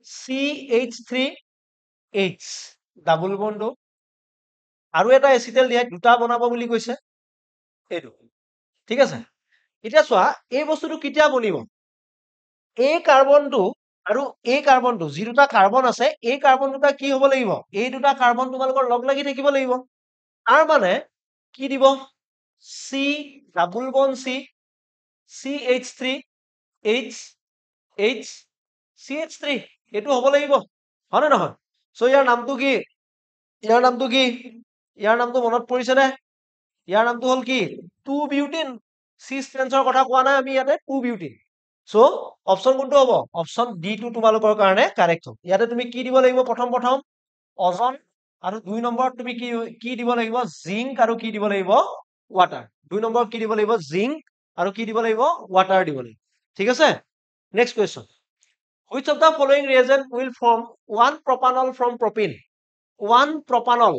CH3H ডাবল বন্ড আৰু এটা এচিটেলডিহাইড দুটা বনাব বুলি কৈছে এইটো ঠিক আছে এতিয়া চোৱা এই বস্তুটো কেতিয়া বনিব এই কাৰ্বনটো আৰু এই কাৰ্বনটো যি দুটা কাৰ্বন আছে এই কাৰ্বন দুটা কি হ'ব লাগিব এই দুটা কাৰ্বন তোমালোকৰ লগ লাগি থাকিব লাগিব তাৰ মানে কি দিব C double bond C CH3H CH3 এইটো হ'ব লাগিব হয় নে নহয় সো ইয়াৰ নামটো কি ইয়াৰ নামটো মনত পৰিছে নে ইয়াৰ নামটো হ'ল কি 2 বিউটিন সিস ট্ৰেন্সৰ কথা কোৱা নাই আমি ইয়াতে 2 বিউটিন সো অপশন কোনটো হ'ব অপশন ডি টো তোমালোকৰ কাৰণে কাৰেক্ট হ'ব ইয়াতে তুমি কি দিব লাগিব প্ৰথম অজন আৰু 2 নম্বৰত তুমি কি দিব লাগিব জিংক আৰু কি দিব লাগিব ওয়াটাৰ 2 নম্বৰত কি দিব লাগিব জিংক আৰু কি দিব লাগিব ওয়াটাৰ দিব লাগিব ঠিক আছে next question which of the following reagent will form one propanol from propene one propanol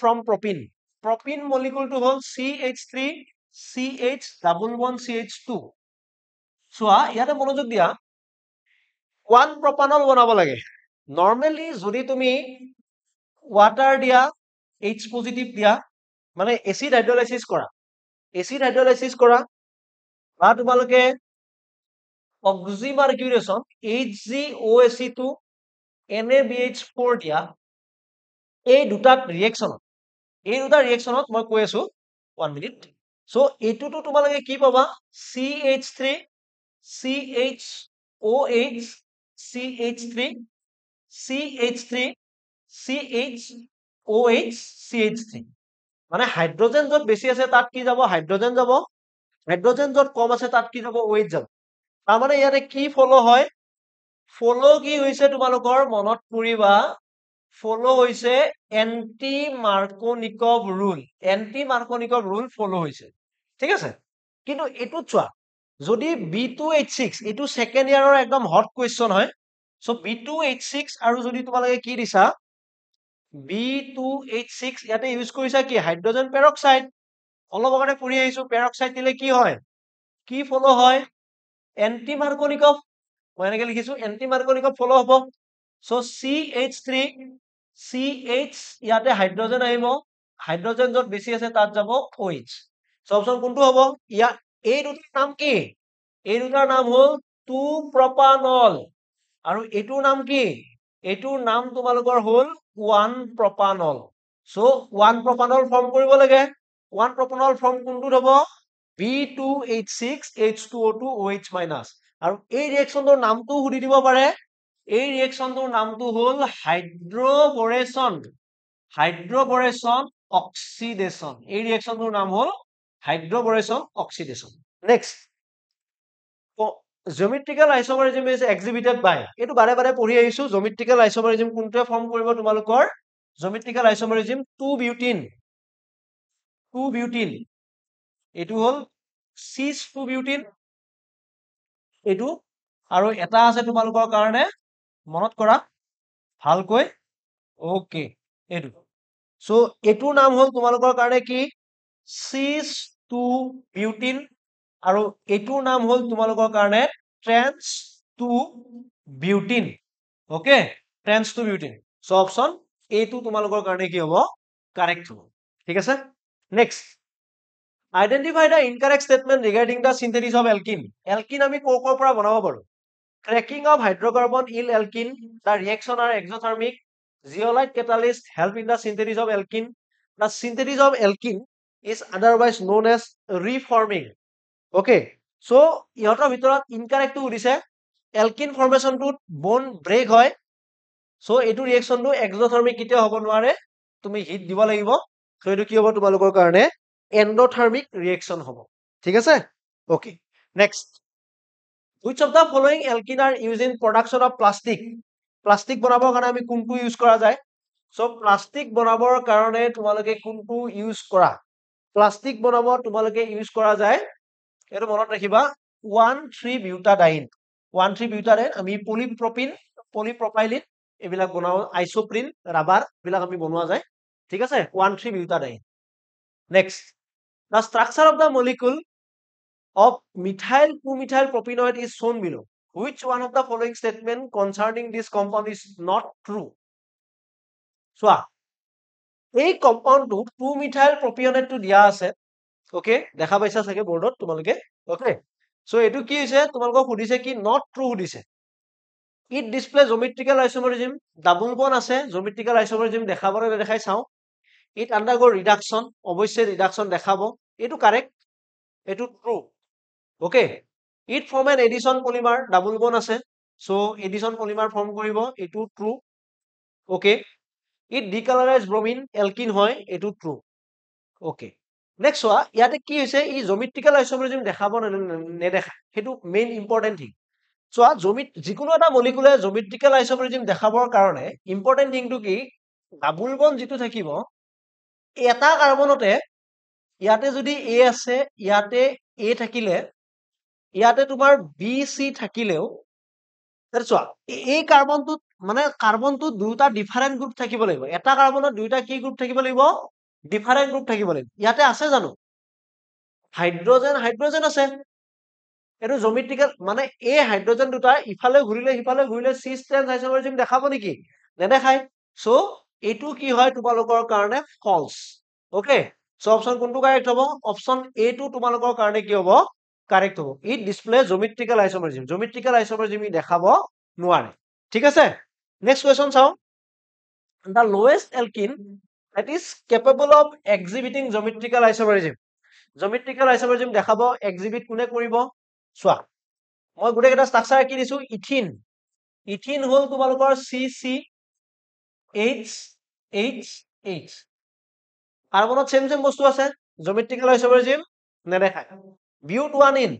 from propene propene molecule to hall CH3 CH double bond CH2 চোৱা ইয়াতে মনোযোগ দিয়া one propanol বনাব লাগে নরমালি যদি তুমি ওয়াটার দিয়া H পজিটিভ দিয়া মানে এসিড হাইড্রোলাইসিস করা বা তোমালোকে অক্সিমার্কিউরেশন HgOAc2 NaBH4 দিয়া এই দুটা ৰিয়েকচনত মই কৈ আছো 1 মিনিট সো এইটোটো তোমালোকে কি পাবা CH3 CHOH CH3 CH3 CHOH CH3 মানে হাইড্ৰোজেন যত বেছি আছে তাত কি যাব হাইড্ৰোজেন যাব হাইড্ৰোজেন যত কম আছে তাত কি যাব OH যাব তাৰ মানে ইয়াতে কি ফলো হয় ফলো কি হৈছে তোমালোকৰ মনত পৰিবা ফলো হৈছে এন্টি মাৰ্কনিকভ ৰুল ফলো হৈছে ঠিক আছে কিন্তু এটুত চোৱা যদি B2H6 এটু সেকেন্ড ইয়াৰৰ একদম হট কোৱেশ্চন হয় সো B2H6 আৰু যদি তোমালোকে কি দিছা B2H6 ইয়াতে ইউজ কৰিছা কি হাইড্ৰোজেন পেৰক্সাইড অলপ আগতে পঢ়ি আহিছো পেৰক্সাইড দিলে কি হয় কি ফলো হয় এন্টি মাৰ্কনিকভ মই এনেকে লিখিছো এন্টি মাৰ্কনিকভ ফলো হ'ব সো CH3 CH ইয়াতে হাইড্ৰোজেন আহিব হাইড্ৰোজেন যত বেছি আছে তাত যাব OH সো অপশন কোনটো হ'ব এই দুটাৰ নাম কি এই দুটাৰ নাম হ'ল 2 প্ৰপানল আৰু এইটোৰ নাম কি এইটোৰ নাম তোমালোকৰ হ'ল 1 প্ৰপানল সো 1 প্ৰপানল ফৰ্ম কৰিব লাগে 1 প্ৰপানল ফৰ্ম কোনটোত হ'ব B2H6 H2O2 OH- আৰু এই ৰিয়েকচনটোৰ নামটো সুধি দিব পাৰে এই ৰিয়েকশ্যনটোৰ নামটো হ'ল হাইড্ৰবৰেচন অক্সিডেশ্যন। এই ৰিয়েকশ্যনটোৰ নাম হ'ল হাইড্ৰবৰেচন অক্সিডেশ্যন। নেক্সট, জিঅমেট্ৰিকেল আইচোমাৰিজম ইজ এক্সিবিটেড বাই, এইটো বাৰে বাৰে পঢ়ি আহিছো। জিঅমেট্ৰিকেল আইচোমাৰিজম কোনটোৱে ফৰ্ম কৰিব তোমালোকৰ? জিঅমেট্ৰিকেল আইচোমাৰিজম 2-বিউটিন। এইটো হ'ল চিছ 2-বিউটিন এইটো, আৰু এটা আছে তোমালোকৰ কাৰণে, মনত কৰা ভালকৈ। ওকে, এইটো। সো এইটোৰ নাম হ'ল তোমালোকৰ কাৰণে কি? চিছ 2-বিউটিন, আৰু এইটোৰ নাম হ'ল তোমালোকৰ কাৰণে ট্ৰেন্স 2-বিউটিন। ওকে, ট্ৰেন্স 2-বিউটিন। সো অপশন এইটো তোমালোকৰ কাৰণে কি হ'ব? কাৰেক্ট হ'ব। ঠিক আছে। Next, identify the incorrect statement regarding the synthesis of alkene. Alkene আমি কৰ পৰা বনাব পাৰো? Cracking of hydrocarbon yield alkene. The reaction are exothermic. Zeolite catalyst help in the synthesis of alkene. The synthesis of alkene is otherwise known as reforming. Okay. So ইহঁতৰ ভিতৰত ইনকাৰেক্ট টো দিছে এলকিন ফৰ্মেশনটোত বন ব্ৰেক হয়। সো এইটো ৰিয়েকশ্যনটো এক্সোথাৰ্মিক কেতিয়া হ'ব নোৱাৰে, তুমি হিট দিব লাগিব। সো এইটো কি হ'ব তোমালোকৰ কাৰণে? এন্ডোথাৰ্মিক ৰিয়েকশ্যন হ'ব। ঠিক আছে। Okay, next, which of the following alkene are used in production of plastic? Plastic বনাবৰ কাৰণে আমি কোনটো ইউজ কৰা যায়? সো প্লাষ্টিক বনাবৰ কাৰণে তোমালোকে কোনটো ইউজ কৰা? প্লাষ্টিক বনাব তোমালোকে ইউজ কৰা যায়, এইটো মনত ৰাখিবা, 1,3-বিউটাডাইন। 1,3-বিউটাডাইন আমি পলিপ্ৰপাইলিন এইবিলাক বনাও, আইসোপ্ৰিন, ৰাবাৰ এইবিলাক আমি বনোৱা যায়। ঠিক আছে, one three butadiene. Next, the structure of the molecule of methyl 2-methyl propenoid is shown below. Which one of the following statement concerning this compound is not true? চোৱা, এই কম্পাউণ্ডটো 2-methyl propionate দিয়া আছে। ওকে, দেখা পাইছা চাগে বোৰ্ডত তোমালোকে। ওকে, সো এইটো কি হৈছে তোমালোকক সুধিছে কি? নট ট্ৰু সুধিছে। ইট ডিসপ্লে জিওমেট্ৰিকেল আইসোমাৰিজম, ডাবল বন্ড আছে, জিওমেট্ৰিকেল আইসোমাৰিজম দেখাব নে নেদেখাই চাওঁ। ইট আন্ডাৰগো ৰিডাকশন, অৱশ্যে ৰিডাকশন দেখাব, এইটো কাৰেক্ট, এইটো true. Okay, it form an addition polymer, double bond আছে, সো এডিশন পলিমাৰ ফৰ্ম কৰিব, এইটো true. Okay, it decolourise bromine, alkene হয়, এইটো ট্ৰু। ওকে, নেক্সট চোৱা, ইয়াতে কি হৈছে, ই জিওমেট্ৰিকেল আইসোমাৰিজম দেখাব নেদেখা, সেইটো মেইন ইম্পৰ্টেণ্ট থিং। চোৱা, যিকোনো এটা মলিকুলে জিওমেট্ৰিকেল আইসোমাৰিজম দেখাবৰ কাৰণে ইম্পৰ্টেণ্ট থিংটো কি? ডাবল বন্ড যিটো থাকিব, এটা কাৰ্বনতে ইয়াতে যদি এ আছে, ইয়াতে এ থাকিলে, ইয়াতে তোমাৰ বি চি থাকিলেও, চোৱা এই কাৰ্বনটোত মানে কাৰ্বনটোত দুটা ডিফাৰেণ্ট গ্ৰুপ থাকিব লাগিব। এটা কাৰ্বনত দুইটা কি গ্ৰুপ থাকিব লাগিব? ডিফাৰেণ্ট গ্ৰুপ থাকিব লাগিব। ইয়াতে আছে জানো? হাইড্ৰজেন আছে। এইটো জিওমেট্ৰিকেল মানে এই হাইড্ৰজেন দুটা ইফালে ঘূৰিলে চিছ ট্ৰেন্স আইসোমাৰিজম দেখাব নেকি? নেদেখায়। সো এইটো কি হয় তোমালোকৰ কাৰণে? ফলছ। ওকে, সো অপশন কোনটো কাৰেক্ট হ'ব? অপশন এ টো তোমালোকৰ কাৰণে কি হ'ব? কাৰেক্ট হ'ব। ইট ডিসপ্লে জিওমেট্ৰিকেল আইসোমাৰিজম, জিওমেট্ৰিকেল আইসোমাৰিজম দেখাব নোৱাৰে। ঠিক আছে। নেক্সট কোৱেশ্চন চাওঁ। The lowest alkene that is capable of exhibiting geometrical isomerism. Geometrical isomerism দেখাব, exhibit কোনে কৰিব? চোৱা, মই গোটেই কেইটা ষ্ট্ৰাকচাৰ আঁকি দিছো। ইথিন হ'ল তোমালোকৰ CCH কাৰ্বনত সেম বস্তু আছে, জিওমেট্ৰিকেল আইসোমাৰিজম নেদেখায়। বিউট-1-ইন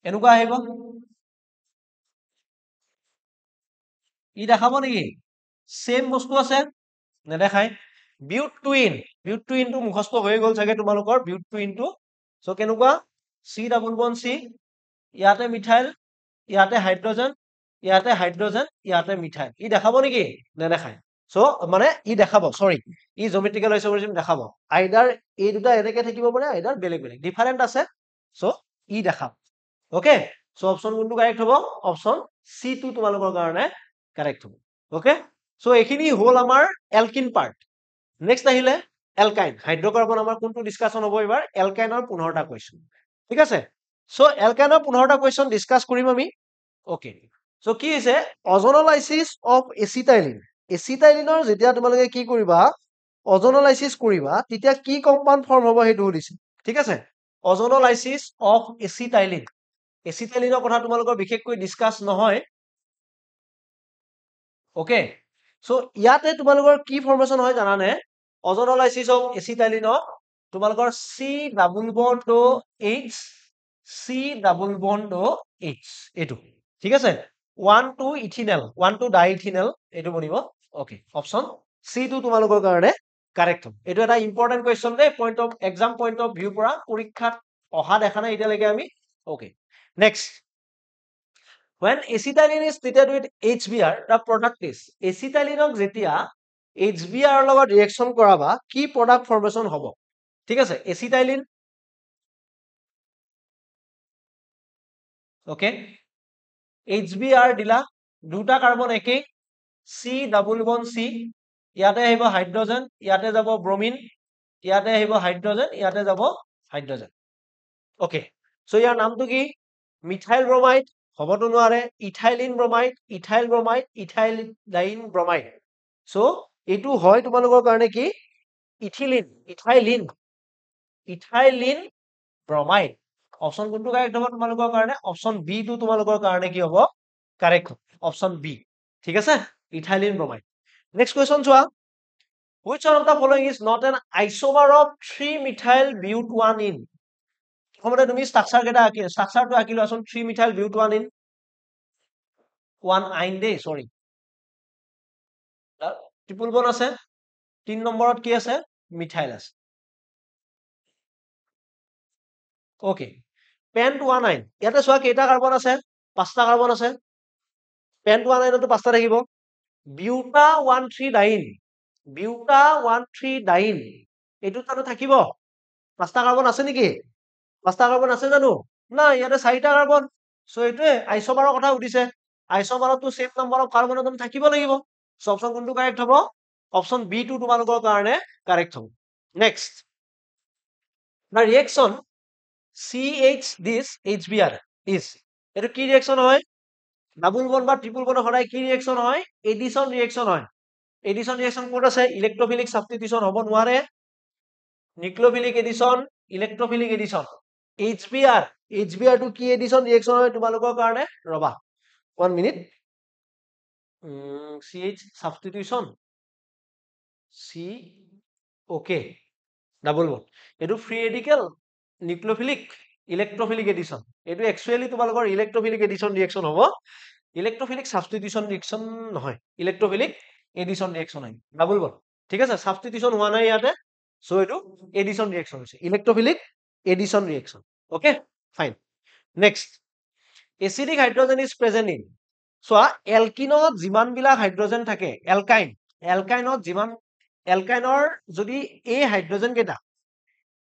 এনেকুৱা আহিব, ই দেখাব নেকি? সেম বস্তু আছে, নেদেখায়। বিউট-2-ইনটো মুখস্থ হৈ গ'ল চাগে তোমালোকৰ, বিউট-2-ইনটো। সো কেনেকুৱা? C-ডাবল-বন্ড-C, ইয়াতে মিথাইল, ইয়াতে হাইড্ৰজেন, ইয়াতে মিথাইল। ই দেখাব নেকি? নেদেখায়। সো মানে ই দেখাব, সৰি, ই জিওমেট্ৰিকেল আইসোমাৰিজম দেখাব। আইদাৰ এই দুটা এনেকে থাকিব পাৰে, আইদাৰ বেলেগ বেলেগ ডিফাৰেণ্ট আছে, সো ই দেখাব। ওকে, সো অপশন কোনটো কাৰেক্ট হ'ব? অপশন সি টো তোমালোকৰ কাৰণে কাৰেক্ট হ'ব। ওকে, সো এইখিনি হ'ল আমাৰ এলকিন পাৰ্ট। নেক্সট আহিলে এলকাইন। হাইড্ৰকাৰ্বন আমাৰ কোনটো ডিসকাশন হ'ব এইবাৰ? এলকাইনৰ 15টা কুৱেশ্যন। ঠিক আছে, সো এলকাইনৰ 15টা কুৱেশ্যন ডিসকাস কৰিম আমি। ওকে, সো কি হৈছে? অজনলাইসিস অফ এচিটাইলিন। এচিটাইলিনৰ যেতিয়া তোমালোকে কি কৰিবা? অজনলাইসিস কৰিবা, তেতিয়া কি কম্পাউণ্ড ফৰ্ম হ'ব সেইটো সুধিছে। ঠিক আছে, অজনলাইসিস অফ এচিটাইলিন। এচিটাইলিনৰ কথা তোমালোকৰ বিশেষকৈ ডিসকাস নহয় ওকে সো ইয়াতে তোমালোকৰ কি ফৰ্মেশন হয় জানানে অজনলাইসিস অফ এচিটাইলিনৰ তোমালোকৰ C double bond O H C double bond O H এটো ঠিক আছে 1 to ইথিনেল 1 to ডাইইথিনেল এটো বনিব ওকে অপশন C টো তোমালোকৰ কাৰণে কাৰেক্ট হ'ব এটো এটা important question the point of exam point of view পৰা পৰীক্ষাত অহা দেখা নাই এতিয়ালৈকে আমি okay next when acetylene is treated with HBr the product is acetylene যেতিয়া HBr লগত ৰিএকচন কৰাবা কি প্ৰডাক্ট ফৰ্মেশন হ'ব ঠিক আছে acetylene ওকে HBr দিলা দুটা কাৰ্বন একেই C ডাবল বন্ড C ইয়াতে আহিব হাইড্ৰোজেন ইয়াতে যাব ব্ৰোমিন ইয়াতে আহিব হাইড্ৰোজেন ইয়াতে যাব হাইড্ৰোজেন ওকে সো ইয়াৰ নামটো কি মিথাইল ব্ৰোমাইড হবতো নোৱাৰে ইথাইলিন ব্ৰোমাইড ইথাইলাইন ব্ৰোমাইড সো এটো হয় তোমালোকৰ কাৰণে কি ইথাইলিন ব্ৰোমাইড অপশন কোনটো কাৰেক্ট হ'ব তোমালোকৰ কাৰণে অপশন বি টো তোমালোকৰ কাৰণে কি হ'ব কাৰেক্ট অপশন বি ঠিক আছে ইথাইলিন ব্ৰোমাইড নেক্সট কোৱেশ্চন চোৱা which one of the following is not an isomer of 3 methyl butanine প্ৰথমতে তুমি স্ট্ৰাকচাৰ কেটা আকি স্ট্ৰাকচাৰটো আকি লোৱাচোন 3 methyl butanine 1 আইন দে সৰি ট্ৰিপল বন্ড আছে 3 নম্বৰত কি আছে মিথাইল আছে ওকে পেন্ট-1,9 ইয়াতে চোৱা কেইটা কাৰ্বন আছে পাঁচটা কাৰ্বন আছে পেন্ট-1,9 তো পাঁচটা থাকিব বিউটা-1,3-ডাইন এটো তাতে থাকিব পাঁচটা কাৰ্বন আছে নেকি পাঁচটা কাৰ্বন আছে জানো না ইয়াতে চাৰিটা কাৰ্বন সো এটোৱে আইসোমাৰৰ কথা উঠিছে আইসোমাৰটো same number of carbon atom থাকিব লাগিব সো অপশন কোনটো কাৰেক্ট হ'ব অপশন বি টো তোমালোকৰ কাৰণে কাৰেক্ট হ'ব next the reaction CH this HBr is এটো কি ৰিঅ্যাকশন হয় ডাবল বন্ড বা ট্ৰিপল বন্ড হৰাই কি ৰিঅ্যাকশন হয় এডিশন ৰিঅ্যাকশন হয় এডিশন ৰিঅ্যাকশন কোড আছে ইলেক্ট্ৰোফিলিক সাবস্টিটিউশন হ'ব নোৱাৰে নিউক্লিওফিলিক এডিশন ইলেক্ট্ৰোফিলিক এডিশন HBr টো কি এডিশন ৰিঅ্যাকশন হয় তোমালোকৰ কাৰণে ৰবা 1 minute CH substitution C okay double bond এটো ফ্ৰি ৰেডিকেল নিউক্লিওফিলিক ইলেক্ট্ৰোফিলিক এডিশন এটো একচুয়ালি তোমালোকৰ ইলেক্ট্ৰোফিলিক এডিশন ৰিঅ্যাকশন হ'ব ইলেক্ট্ৰোফিলিক সাবস্টিটিউশন ৰিঅ্যাকশন নহয় ইলেক্ট্ৰোফিলিক এডিশন ৰিঅ্যাকশন হয় ডাবল বন্ড ঠিক আছে সাবস্টিটিউশন হোৱা নাই ইয়াতে সো এটো এডিশন ৰিঅ্যাকশন হৈছে electrophilic addition reaction okay fine next acidic hydrogen is present in সোয়া এলকিনত যিমান বিলাক হাইড্ৰোজেন থাকে এলকাইনত যিমান এলকাইনৰ যদি এই হাইড্ৰোজেন কেটা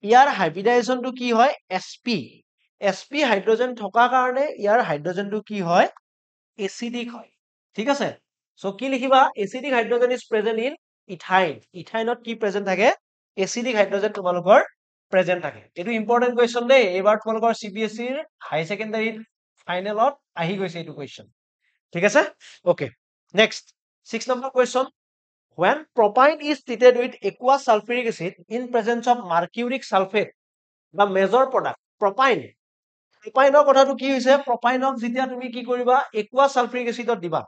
ইয়াৰ হাইব্ৰিডাইজেশনটো কি হয় sp হাইড্ৰোজেন থকা কাৰণে ইয়াৰ হাইড্ৰোজেনটো কি হয় এসিডিক হয় ঠিক আছে সো কি লিখিবা acidic hydrogen is present in ইথাইনত কি প্ৰেজেন্ট থাকে এসিডিক হাইড্ৰোজেন তোমালোকৰ প্ৰেজেন্ট থাকে এটো ইম্পৰ্টেন্ট কোৱেশ্চন দেই এবাৰ তোমালোকৰ সিবিএসই ৰ হাই সেকেন্ডাৰী ফাইনেলত আহি গৈছে এটো কোৱেশ্চন ঠিক আছে okay next 6 number question when propine is treated with aqueous sulfuric acid in presence of mercuric sulfate the major product propine ৰ কথাটো কি হৈছে প্ৰপাইনক যেতিয়া তুমি কি কৰিবা aqueous sulfuric acidত দিবা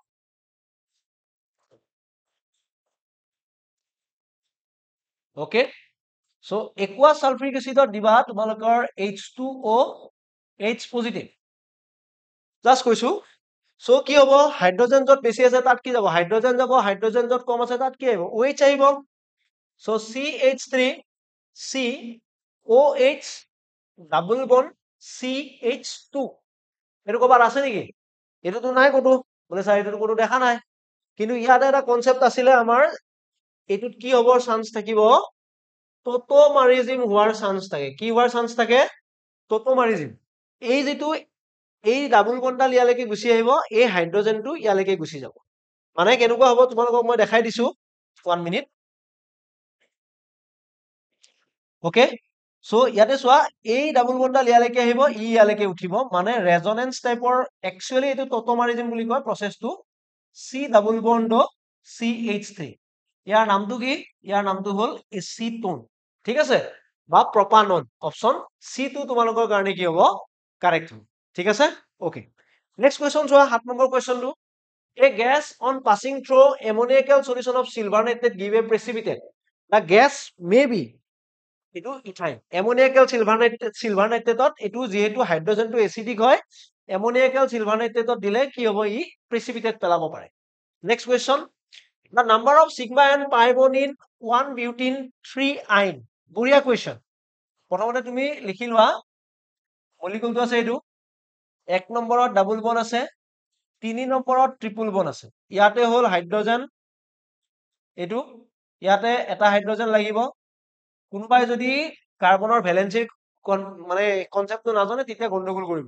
ওকে সো aqueous sulfuric acidত দিবা তোমালোকৰ H2O H পজিটিভ জাস্ট কৈছো সো কি হ'ব হাইড্ৰোজেন যত বেছি আছে তাত কি যাব হাইড্ৰোজেন যাব হাইড্ৰোজেন যত কম আছে তাত কি আহিব OH আহিব so CH3 COH double bond CH2 এটো কবার আছে নেকি এটোতো নাই কতো বলে স্যার এটো কতো দেখা নাই কিন্তু ইয়াতে এটা কনসেপ্ট আছিল আমাৰ এটোত কি হবৰ চান্স থাকিব টোটোমাৰিজম হোৱাৰ চান্স থাকে কি হোৱাৰ চান্স থাকে টোটোমাৰিজম এই যেটো এই ডাবল বন্ডাল ইয়ালৈকে গুছি আহিব এই হাইড্ৰোজেনটো ইয়ালৈকে গুছি যাব মানে কেনেকুৱা হ'ব তোমালোকক মই দেখাই দিছো 1 মিনিট ওকে সো ইয়াতে চোৱা এই ডাবল বন্ডাল ইয়ালৈকে আহিব ই ইয়ালৈকে উঠিব মানে ৰেজোনেন্স টাইপৰ একচুয়ালি এটো টোটোমাৰিজম বুলি কয় প্ৰসেসটো C ডাবল বন্ড CH3 ইয়াৰ নামটো কি ইয়াৰ নামটো হল এচিটোন ঠিক আছে বা প্ৰপানন অপশন C টো তোমালোকৰ কাৰণে কি হ'ব কাৰেক্ট ঠিক আছে ওকে নেক্সট কুৱেশ্যন চোৱা 7 number কুৱেশ্যনটো A gas on passing through ammoniacal solution of silver nitrate give a precipitate. The gas may be এইটো ইথাইন এমনিয়াকেল চিলভাৰ নাইট্ৰেটত এইটো যিহেতু হাইড্ৰজেনটো এচিডিক হয় এমনিয়াকেল চিলভাৰ নাইট্ৰেটত দিলে কি হ'ব ই প্ৰেচিপিটেট পেলাব পাৰে next question the number of sigma and pi bond in 1 butene 3 ine বঢ়িয়া কুৱেশ্যন প্ৰথমতে তুমি লিখি লোৱা মলিকুলটো আছে এইটো 1 নম্বৰত ডাবল বন্ড আছে 3 নম্বৰত ট্ৰিপল বন্ড আছে ইয়াতে হ'ল হাইড্ৰজেন এইটো ইয়াতে এটা হাইড্ৰজেন লাগিব কোনোবাই যদি কাৰ্বনৰ ভ্যালেন্সি মানে কনসেপ্টটো নাজানে তেতিয়া গণ্ডগোল কৰিব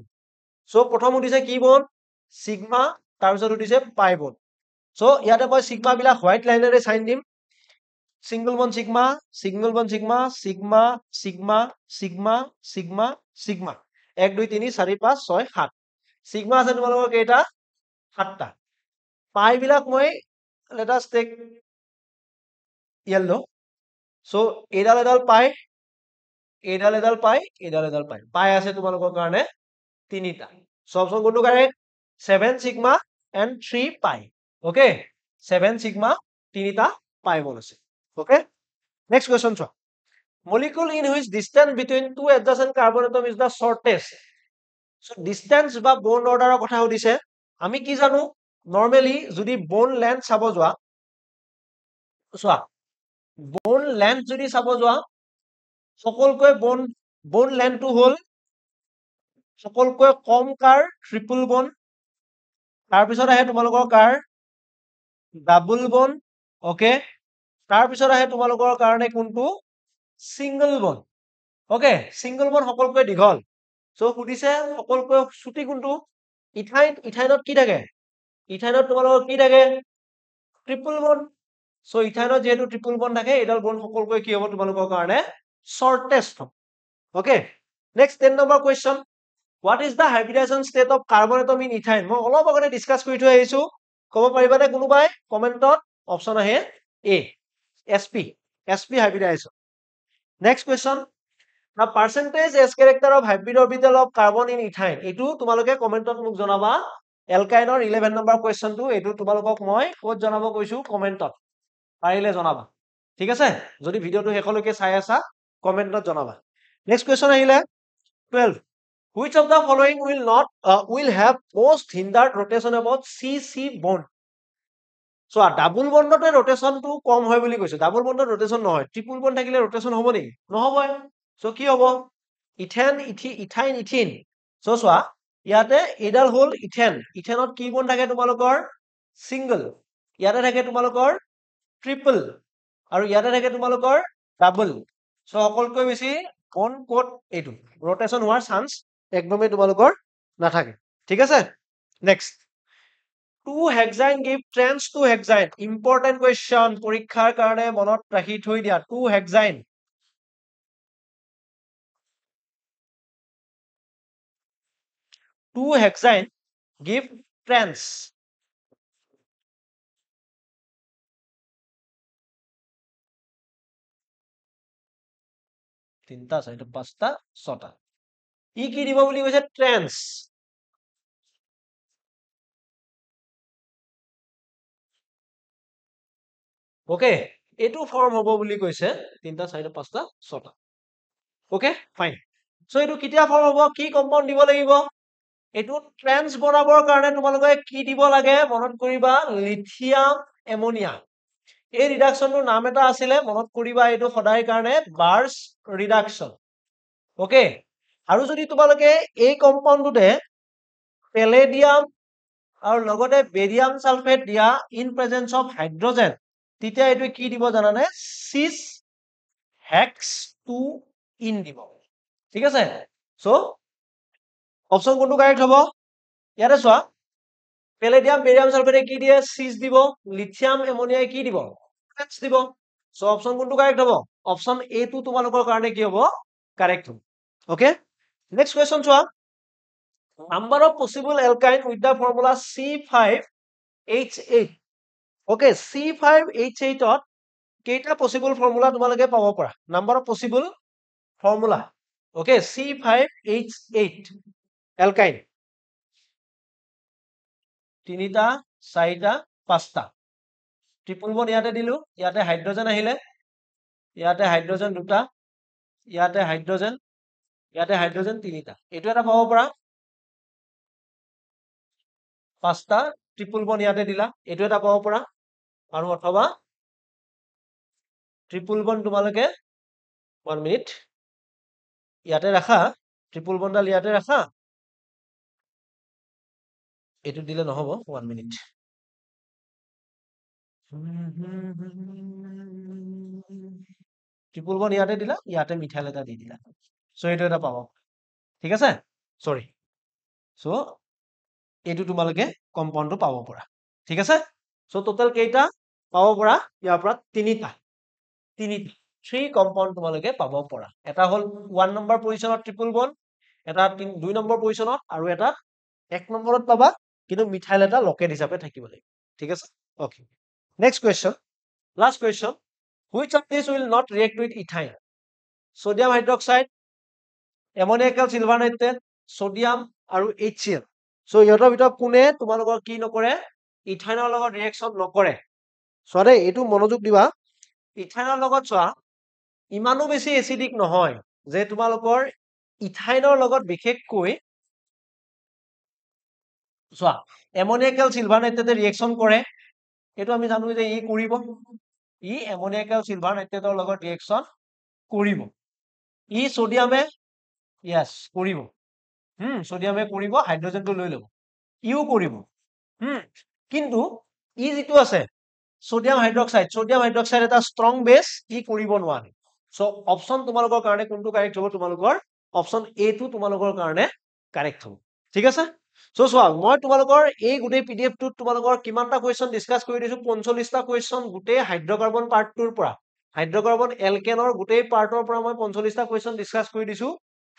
সো প্ৰথম উঠিছে কি বন্ড সিগমা তাৰপিছত উঠিছে পাই বন্ড সো ইয়াতে মই সিগমা বিলাক হোৱাইট লাইনেৰে সাইন দিম single bond sigma single bond sigma sigma sigma sigma sigma sigma 1 2 3 4 5 6 7 sigma আছে তোমালোকৰ কেইটা 7টা পাই বিলাক মই let us take yellow so এডাল পাই এডাল পাই পাই আছে তোমালোকৰ কাৰণে তিনিটা সো অপচন কোনটো কাৰেক্ট 7 সিগমা and 3 পাই ওকে 7 সিগমা তিনিটা পাই বল আছে ওকে নেক্সট কোৱেশ্যন চোৱা molecule in which distance between two adjacent carbon atom is the shortest so distance বা bond order ৰ কথা সুধিছে আমি কি জানো নৰমালি যদি bond length চাব যোৱা চোৱা bond length যদি চাব যোৱা সকলকৈ bond length টো হল সকলকৈ কম কাৰ ট্ৰিপল বন্ড তাৰ পিছত আহে তোমালোকৰ কাৰ ডাবল বন্ড ওকে তাৰ পিছত আহে তোমালোকৰ কাৰণে কোনটো single bond okay single bond সকলকৈ দীঘল সো সুধিছে সকলকৈ ছুটি কোনটো ইথাইনত কি থাকে ইথাইনত তোমালোকৰ কি থাকে ট্ৰিপল বন্ড সো ইথাইনত যেহেতু ট্ৰিপল বন্ড থাকে এডাল বন্ড সকলকৈ কি হ'ব তোমালোকৰ কাৰণে shortest okay next 10 number question What is the hybridization state of carbon atom in ethane? মই অলপ আগতে ডিসকাস কৰি থৈ আহিছো ক'ব পাৰিবানে কোনোবাই কমেন্টত অপচন আহে A sp hybridization next question the percentage s character of hybrid orbital of carbon in ethane এটো তোমালোকে কমেন্টত মোক জনাবা এলকাইনৰ 11 নম্বৰ কুৱেশ্যনটো এটো তোমালোকক মই ক'ত জনাব কৈছো কমেন্টত পাৰিলে জনাবা ঠিক আছে যদি ভিডিওটো হেকলৈকে চাই আছা কমেন্টত জনাবা নেক্সট কুৱেশ্যন আহিলে 12 Which of the following will have most hindered rotation about CC bond? So a double bond rotation to কম হয় বুলি কৈছে ডাবল বন্ডৰ rotation নহয় ট্রিপল বন্ড থাকিলে rotation হ'ব নেকি নহব সো কি হ'ব ইথাইন সো চোৱা ইয়াতে এডাল হ'ল ইথেনত কি বন্ড থাকে তোমালোকৰ সিঙ্গল ইয়াতে থাকে তোমালোকৰ ট্ৰিপল আৰু ইয়াতে থাকে তোমালোকৰ ডাবল সো সকলকৈ বেছি বন্ড কোড এইটো rotation হোৱাৰ চান্স একদমই তোমালোকৰ নাথাকে ঠিক আছে next 2 hexane give trans to hexane important question পৰীক্ষাৰ কাৰণে মনত ৰাখি থৈ দিয়া 2 hexane give trans তিনটা চাৰিটা পাঁচটা ছটা ই কি দিব বুলি কৈছে ট্ৰেন্স ওকে এটো ফৰ্ম হ'ব বুলি কৈছে তিনটা চাৰিটা পাঁচটা ছটা ওকে ফাইন সো এটো কিতিয়া ফৰ্ম হ'ব কি কম্পাউন্ড দিব লাগিব এটো ট্ৰেন্স বনাবৰ কাৰণে তোমালোকে কি দিব লাগে মনত কৰিবা লিথিয়াম এমোনিয়া এই ৰিডাকশনটোৰ নাম এটা আছিলে মনত কৰিবা এটো সদায় কাৰণে বাৰ্স ৰিডাকশন ওকে আৰু যদি তোমালোকে এই কম্পাউন্ডটোতে পেলেডিয়াম আৰু লগতে বেৰিয়াম সালফেট দিয়া ইন প্ৰেজেন্স অফ হাইড্ৰোজেন তেতিয়া এটো কি দিব জানানে সিস হেক্স 2 ইন দিব ঠিক আছে সো অপশন কোনটো কারেক্ট হ'ব ইয়াতে চোৱা পেলেডিয়াম বেৰিয়াম সালফেটে কি দিয়ে সিস দিব লিথিয়াম এমোনিয়াই কি দিব হেক্স দিব সো অপশন কোনটো কারেক্ট হ'ব অপশন এ টো তোমালোকৰ কাৰণে কি হ'ব কাৰেক্ট হ'ব ওকে নেক্সট কোৱেশ্চন চোৱা number of possible alkyne with the formula C5H8 okay C5H8 ত কেইটা possible formula তোমালোকে পাব পাৰা number of possible formula okay C5H8 alkyne তিনিটা, চাৰিটা, পাঁচটা। ট্ৰিপল বন্ড ইয়াতে দিলো, ইয়াতে হাইড্ৰজেন আহিলে, ইয়াতে হাইড্ৰজেন দুটা, ইয়াতে হাইড্ৰজেন তিনিটা। এইটো এটা পাব পাৰা। পাঁচটা ট্ৰিপল বন্ড ইয়াতে দিলা, এইটো এটা পাব পাৰা। আৰু অথবা ট্ৰিপল বন্ড তোমালোকে 1 মিনিট ইয়াতে ৰাখা, ট্ৰিপল বন্ডাল ইয়াতে ৰাখা, এইটো দিলে নহব। 1 মিনিট। ট্ৰিপল বন্ড ইয়াতে দিলা, ইয়াতে মিথাইল এটা দি দিলা। চ' এইটো এটা পাব, ঠিক আছে। চৰি, চ' এইটো তোমালোকে কম্পাউণ্ডটো পাব পৰা, ঠিক আছে। চ' টোটেল কেইটা পাব পৰা? ইয়াৰ পৰা তিনিটা, 3 কম্পাউণ্ড তোমালোকে পাব পৰা। এটা হ'ল 1 নম্বৰ পজিশ্যনত ট্ৰিপল বন্ড, এটা 2 নম্বৰ পজিশ্যনত, আৰু এটা 1 নম্বৰত পাবা, কিন্তু মিথাইল এটা লকেট হিচাপে থাকিব লাগিব, ঠিক আছে। Okay, next question, last question. Which of these will not react with ethyne? Sodium hydroxide, ammoniacal silver nitrate, sodium আৰু HCl. So ইহঁতৰ ভিতৰত কোনে তোমালোকৰ কি নকৰে? ইথাইনৰ লগত ৰিয়েকশ্যন নকৰে। চোৱা দেই, এইটো মনোযোগ দিবা। ইথাইনৰ লগত চোৱা, ইমানো বেছি এচিডিক নহয় যে তোমালোকৰ ইথাইনৰ লগত বিশেষকৈ চোৱা, এমনিয়াকেল চিলভাৰ নাইট্ৰেটে ৰিয়েকশ্যন কৰে, এইটো আমি জানো যে ই কৰিব, ই এমনিয়াকেল চিলভাৰ নাইট্ৰেটৰ লগত ৰিয়েকশ্যন কৰিব। ই সোডিয়ামে য়েছ কৰিব, সোডিয়ামে কৰিব, হাইড্ৰজেনটো লৈ ল'ব, ইও কৰিব। কিন্তু ই যিটো আছে সোডিয়াম হাইড্ৰক্সাইড এটা ষ্ট্ৰং বেছ, ই কৰিব নোৱাৰে। চ' অপশ্যন তোমালোকৰ কাৰণে কোনটো কাৰেক্ট হ'ব? তোমালোকৰ অপশ্যন এ টো তোমালোকৰ কাৰণে কাৰেক্ট হ'ব, ঠিক আছে। চ' চোৱা, মই তোমালোকৰ এই গোটেই পিডিএফটোত তোমালোকৰ কিমানটা কুৱেশ্যন ডিছকাছ কৰি দিছো? 45টা কুৱেশ্যন গোটেই হাইড্ৰকাৰ্বন পাৰ্টটোৰ পৰা, হাইড্ৰকাৰ্বন এলকেনৰ গোটেই পাৰ্টৰ পৰা মই 45টা কুৱেশ্যন ডিছকাছ কৰি দিছো।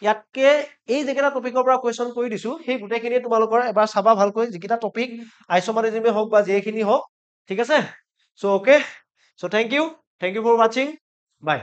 ইয়াতকে এই যিকেইটা টপিকৰ পৰা কুৱেশ্যন কৰি দিছো, সেই গোটেইখিনি তোমালোকৰ এবাৰ চাবা ভালকৈ, যিকেইটা টপিক আইচোমাৰিজমে হওক বা যিখিনি হওক, ঠিক আছে। So' okay, so' thank you for ৱাচিং, বাই।